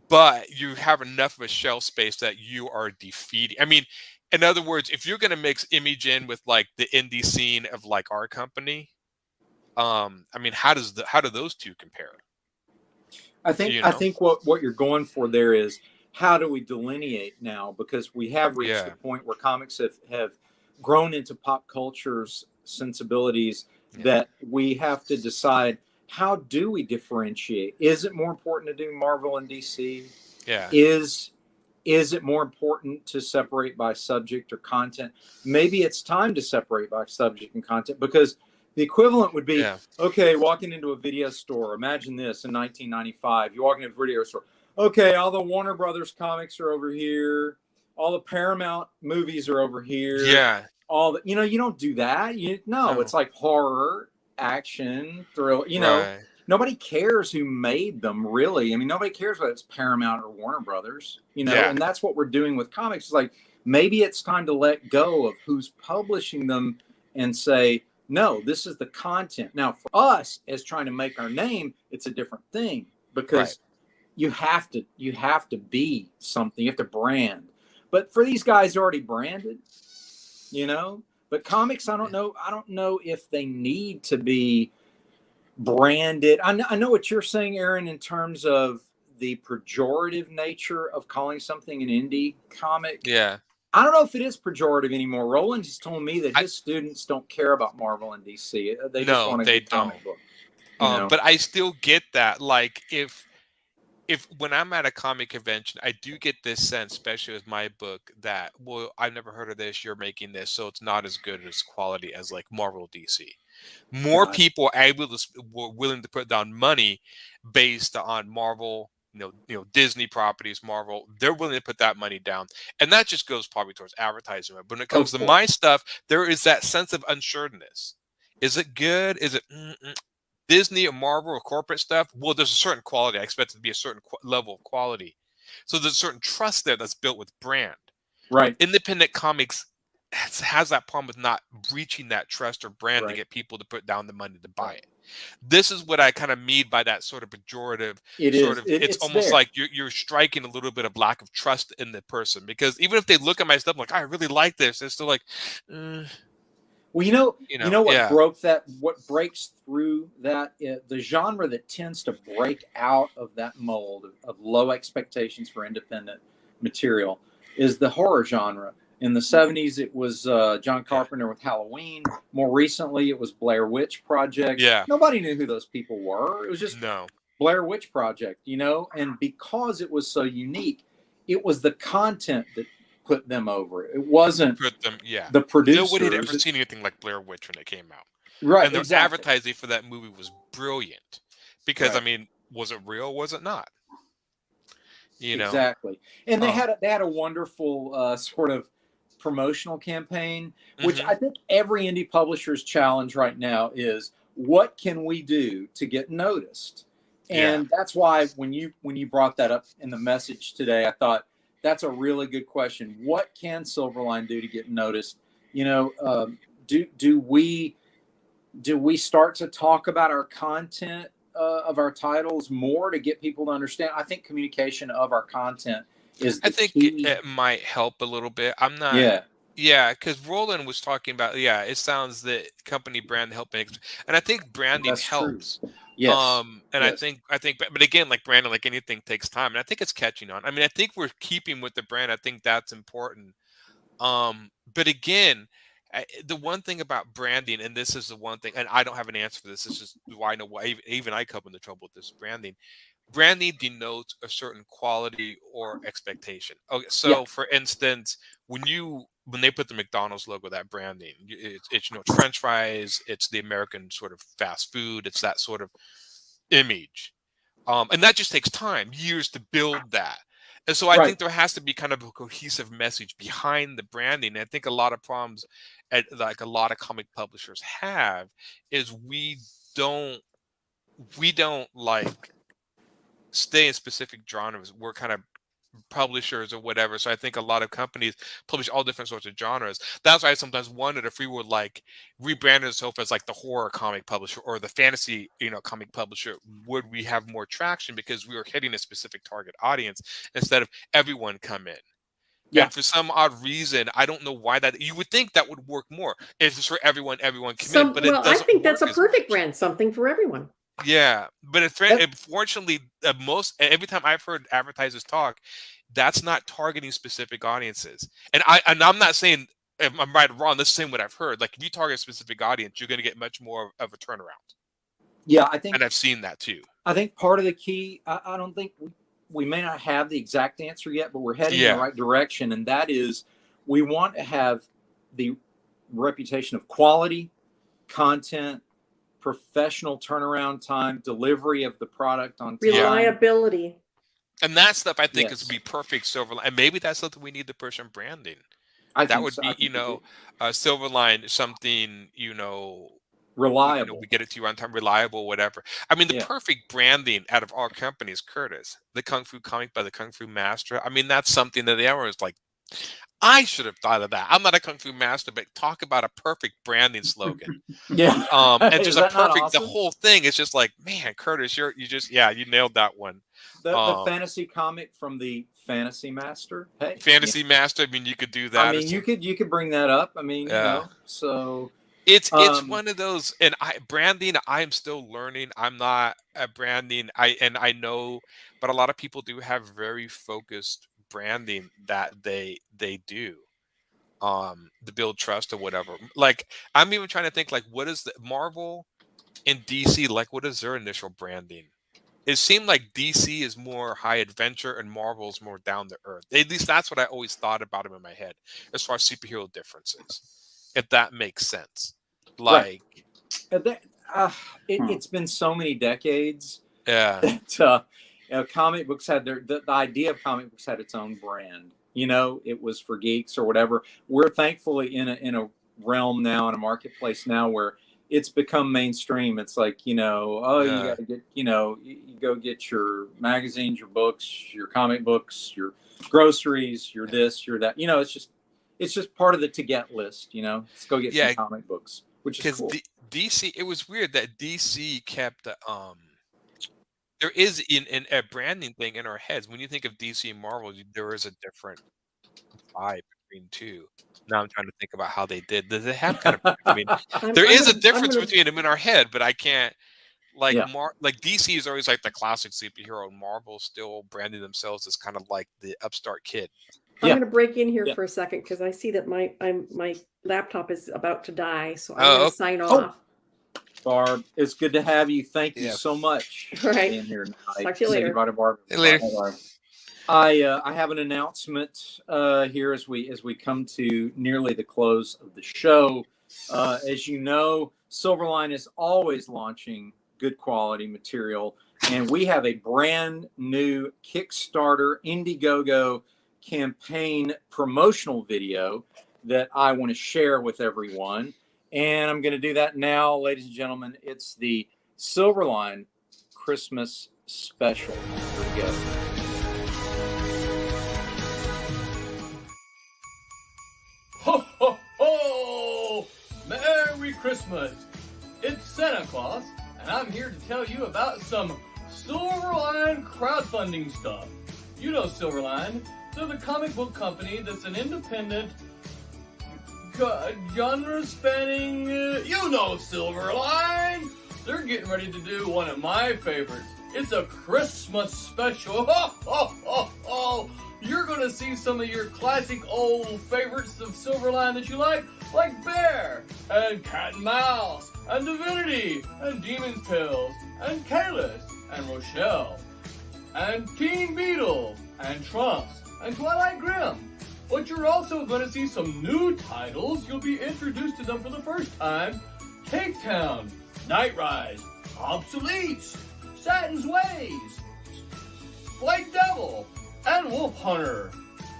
but you have enough of a shelf space that you are defeating. I mean, in other words, if you're going to mix Image in with like the indie scene of like our company, I mean, how do those two compare? I think what you're going for there is how do we delineate now, because we have reached the point where comics have grown into pop culture's sensibilities that we have to decide, how do we differentiate? Is it more important to do Marvel and DC? Yeah. Is it more important to separate by subject or content? Maybe it's time to separate by subject and content, because the equivalent would be, okay, walking into a video store. Imagine this in 1995. You walk into a video store. Okay, all the Warner Brothers comics are over here. All the Paramount movies are over here. Yeah. All the, you don't do that. It's like horror, action, thrill. Nobody cares who made them, really. I mean, nobody cares whether it's Paramount or Warner Brothers. And that's what we're doing with comics. It's like, maybe it's time to let go of who's publishing them and say, no, this is the content. Now, for us, as trying to make our name, it's a different thing, because you have to be something. You have to brand. But for these guys already branded, But comics, I don't know if they need to be branded. I know what you're saying, Aaron, in terms of the pejorative nature of calling something an indie comic. Yeah. I don't know if it is pejorative anymore. Roland just told me that his students don't care about Marvel and DC. They just want a comic book. But I still get that. Like, if when I'm at a comic convention, I do get this sense, especially with my book, that, well, I've never heard of this. You're making this, so it's not as good as quality as like Marvel, DC. More people are willing to put down money based on Marvel. Disney properties, Marvel, they're willing to put that money down. And that just goes probably towards advertising. But when it comes to my stuff, there is that sense of unsureness. Is it good? Is it? Disney or Marvel or corporate stuff, well, there's a certain quality. I expect it to be a certain level of quality. So there's a certain trust there that's built with brand. Right. Independent comics has that problem with not reaching that trust or brand to get people to put down the money to buy it. This is what I kind of mean by that sort of pejorative. It's almost there. like you're striking a little bit of lack of trust in the person, because even if they look at my stuff like, I really like this, they're still like, well, you know what broke that? What breaks through that? The genre that tends to break out of that mold of low expectations for independent material is the horror genre. In the 70s, it was John Carpenter with Halloween. More recently, it was Blair Witch Project. Yeah. Nobody knew who those people were. It was just Blair Witch Project, you know? And because it was so unique, it was the content that put them over. It wasn't the producers. Nobody had ever seen anything like Blair Witch when it came out. Right, and the advertising for that movie was brilliant. Because, I mean, was it real? Was it not? You know? Exactly. And they had a wonderful sort of promotional campaign, which I think every indie publisher's challenge right now is, what can we do to get noticed? And that's why when you brought that up in the message today, I thought that's a really good question. What can Silverline do to get noticed? You know, do we start to talk about our content of our titles more to get people to understand? I think communication of our content is the key. It might help a little bit. I'm not. Yeah, because Roland was talking about. Yeah, it sounds that company brand helping, and I think branding helps. True. Yes. I think, but again, like branding, like anything, takes time, and I think it's catching on. I mean, I think we're keeping with the brand. I think that's important. But again, the one thing about branding, and this is the one thing, and I don't have an answer for this. This is why I know why even I come into trouble with this branding. Branding denotes a certain quality or expectation. Okay, so for instance, when they put the McDonald's logo, that branding, it's French fries, it's the American sort of fast food, it's that sort of image, and that just takes time, years to build that. And so I think there has to be kind of a cohesive message behind the branding. And I think a lot of problems, like a lot of comic publishers have, is we don't like stay in specific genres. We're kind of publishers or whatever. So I think a lot of companies publish all different sorts of genres. That's why I sometimes wondered if we were like rebranded ourselves as like the horror comic publisher or the fantasy, comic publisher, would we have more traction because we were hitting a specific target audience instead of everyone come in. Yeah. And for some odd reason, I don't know why that. You would think that would work more if it's for everyone come in. But it doesn't. I think that's a perfect brand, something for everyone. Yeah, but unfortunately, every time I've heard advertisers talk, that's not targeting specific audiences. And I'm not saying if I'm right or wrong. This is the same what I've heard. Like if you target a specific audience, you're going to get much more of a turnaround. Yeah, I think, and I've seen that too. I think part of the key. I don't think we may not have the exact answer yet, but we're heading in the right direction, and that is we want to have the reputation of quality, content, professional turnaround time, delivery of the product on time, reliability, and that stuff I think is be perfect Silverline. And maybe that's something we need to push on branding. That would be Silverline, something reliable. We get it to you on time, reliable, whatever. I mean, the perfect branding out of our company is Curtis, the Kung Fu comic by the Kung Fu Master. I mean, that's something that everyone was like, I should have thought of that. I'm not a Kung Fu master, but talk about a perfect branding slogan. And just a perfect, awesome? The whole thing is just like, man, Curtis, you nailed that one. The fantasy comic from the Fantasy Master. Hey, Fantasy Master. I mean, you could do that. I mean, you could bring that up. I mean, so it's one of those. And branding, I'm still learning. I'm not a branding. I know, but a lot of people do have very focused branding that they do to build trust or whatever. Like I'm even trying to think like what is the Marvel and DC, like what is their initial branding? It seemed like DC is more high adventure and Marvel's more down to earth. At least that's what I always thought about them in my head as far as superhero differences, if that makes sense. Like it's been so many decades that comic books had the idea of comic books had its own brand. It was for geeks or whatever. We're thankfully in a realm now, in a marketplace now where it's become mainstream. It's like, you know, oh, Yeah. you got to get, you know, you go get your magazines, your books, your comic books, your groceries, your this, your that. You know, it's just part of the to get list. You know, let's go get some comic books, which is cool. DC, it was weird that DC kept there is a branding thing in our heads. When you think of DC and Marvel, there is a different vibe between two. Now I'm trying to think about how they did. They have kind of. I mean, there is a difference between them in our head, but I can't. Like like DC is always like the classic superhero, and Marvel still branding themselves as kind of like the upstart kid. I'm going to break in here for a second because I see that my laptop is about to die, so I'm going to sign off. Barb, it's good to have you. Thank you so much for being here tonight. Talk to you later. Barb. Hey, later. I have an announcement here as we come to nearly the close of the show. As you know, Silverline is always launching good quality material, and we have a brand new Kickstarter Indiegogo campaign promotional video that I want to share with everyone. And I'm going to do that now, ladies and gentlemen. It's the Silverline Christmas special. Here we go. Ho, ho, ho! Merry Christmas! It's Santa Claus, and I'm here to tell you about some Silverline crowdfunding stuff. You know Silverline. They're the comic book company that's an independent, genre-spanning, you know Silverline! They're getting ready to do one of my favorites. It's a Christmas special. Ho, ho, ho, ho! You're going to see some of your classic old favorites of Silverline that you like Bear, and Cat and Mouse, and Divinity, and Demon's Tales, and Kalis, and Rochelle, and King Beetle, and Trunks, and Twilight Grim. But you're also going to see some new titles. You'll be introduced to them for the first time. Cake Town, Night Rise, Obsoletes, Satin's Ways, White Devil, and Wolf Hunter.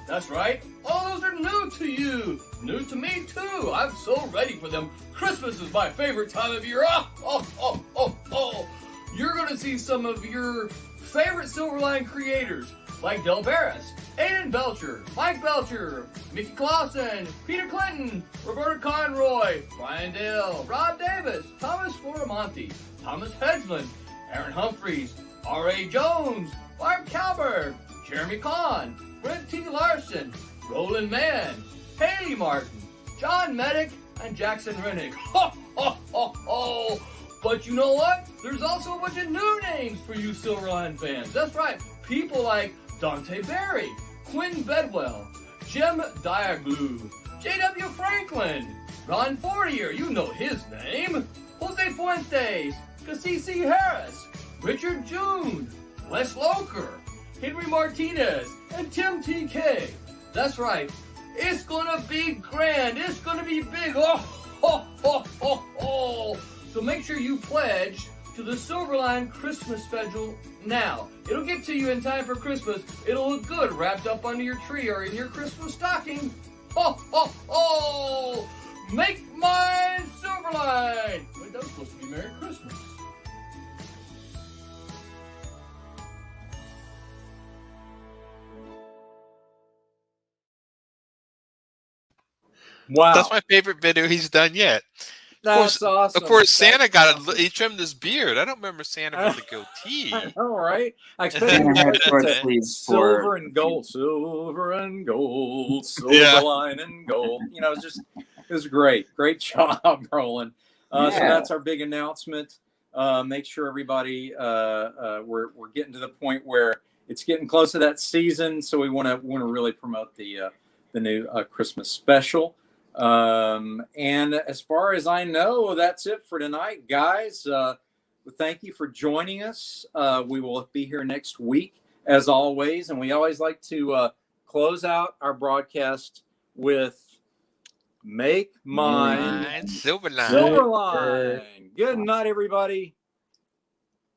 That's right, all those are new to you. New to me too. I'm so ready for them. Christmas is my favorite time of year. Oh. You're going to see some of your favorite Silverline creators like Del Barris, Aiden Belcher, Mike Belcher, Mickey Clausen, Peter Clinton, Roberta Conroy, Brian Dale, Rob Davis, Thomas Floramonte, Thomas Hedgeland, Aaron Humphreys, R.A. Jones, Barb Kalberg, Jeremy Kahn, Brent T. Larson, Roland Mann, Haley Martin, John Medic, and Jackson Rennick. Ho, ho, ho, ho! But you know what? There's also a bunch of new names for you Silverline fans. That's right. People like Dante Berry, Quinn Bedwell, Jim Diaglu, J.W. Franklin, Ron Fortier, you know his name, Jose Fuentes, Cassisi Harris, Richard June, Wes Loker, Henry Martinez, and Tim TK. That's right. It's gonna be grand. It's gonna be big. Oh, ho, ho, ho, ho. So make sure you pledge to the Silverline Christmas special now. It'll get to you in time for Christmas. It'll look good wrapped up under your tree or in your Christmas stocking. Ho, ho, ho! Make mine Silverline! Wait, that was supposed to be Merry Christmas. Wow. That's my favorite video he's done yet. That's awesome. Of course, Santa he trimmed his beard. I don't remember Santa with a gogoatee. All right. I expect silver and gold, Silverline and gold. You know, it was great. Great job, Roland. So that's our big announcement. Make sure everybody, we're getting to the point where it's getting close to that season. So we want to really promote the new Christmas special. And as far as I know, that's it for tonight, guys. Thank you for joining us. We will be here next week as always. And we always like to close out our broadcast with Make Mine Silverline. Silverline. Good night, everybody.